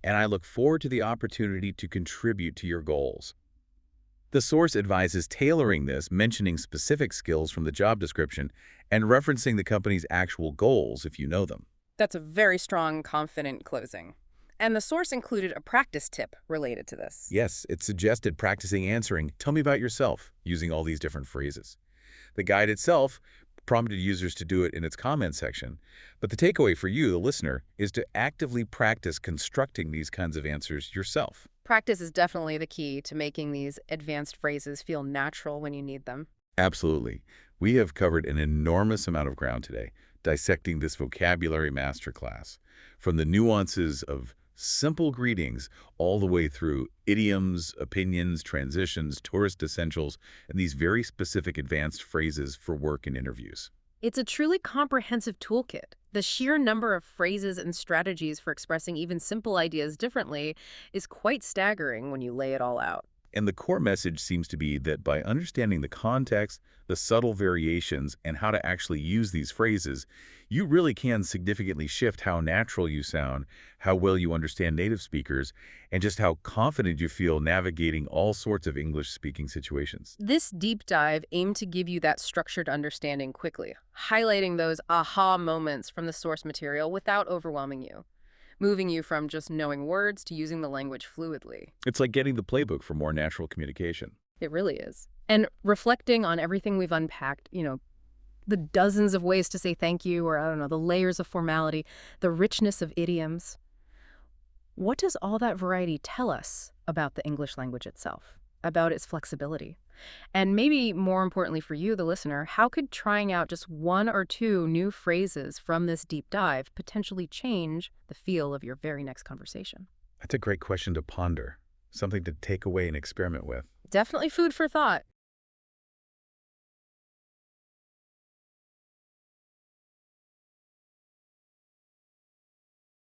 and I look forward to the opportunity to contribute to your goals. The source advises tailoring this, mentioning specific skills from the job description, and referencing the company's actual goals if you know them. That's a very strong, confident closing. And the source included a practice tip related to this. Yes, it suggested practicing answering, tell me about yourself, using all these different phrases. The guide itself prompted users to do it in its comment section, but the takeaway for you, the listener, is to actively practice constructing these kinds of answers yourself. Practice is definitely the key to making these advanced phrases feel natural when you need them. Absolutely. We have covered an enormous amount of ground today, dissecting this vocabulary masterclass, from the nuances of simple greetings all the way through idioms, opinions, transitions, tourist essentials, and these very specific advanced phrases for work and interviews. It's a truly comprehensive toolkit. The sheer number of phrases and strategies for expressing even simple ideas differently is quite staggering when you lay it all out. And the core message seems to be that by understanding the context, the subtle variations, and how to actually use these phrases, you really can significantly shift how natural you sound, how well you understand native speakers, and just how confident you feel navigating all sorts of English-speaking situations. This deep dive aimed to give you that structured understanding quickly, highlighting those aha moments from the source material without overwhelming you, moving you from just knowing words to using the language fluidly. It's like getting the playbook for more natural communication. It really is. And reflecting on everything we've unpacked, the dozens of ways to say thank you, or I don't know, the layers of formality, the richness of idioms. What does all that variety tell us about the English language itself, about its flexibility? And maybe more importantly for you, the listener, how could trying out just one or two new phrases from this deep dive potentially change the feel of your very next conversation? That's a great question to ponder, something to take away and experiment with. Definitely food for thought.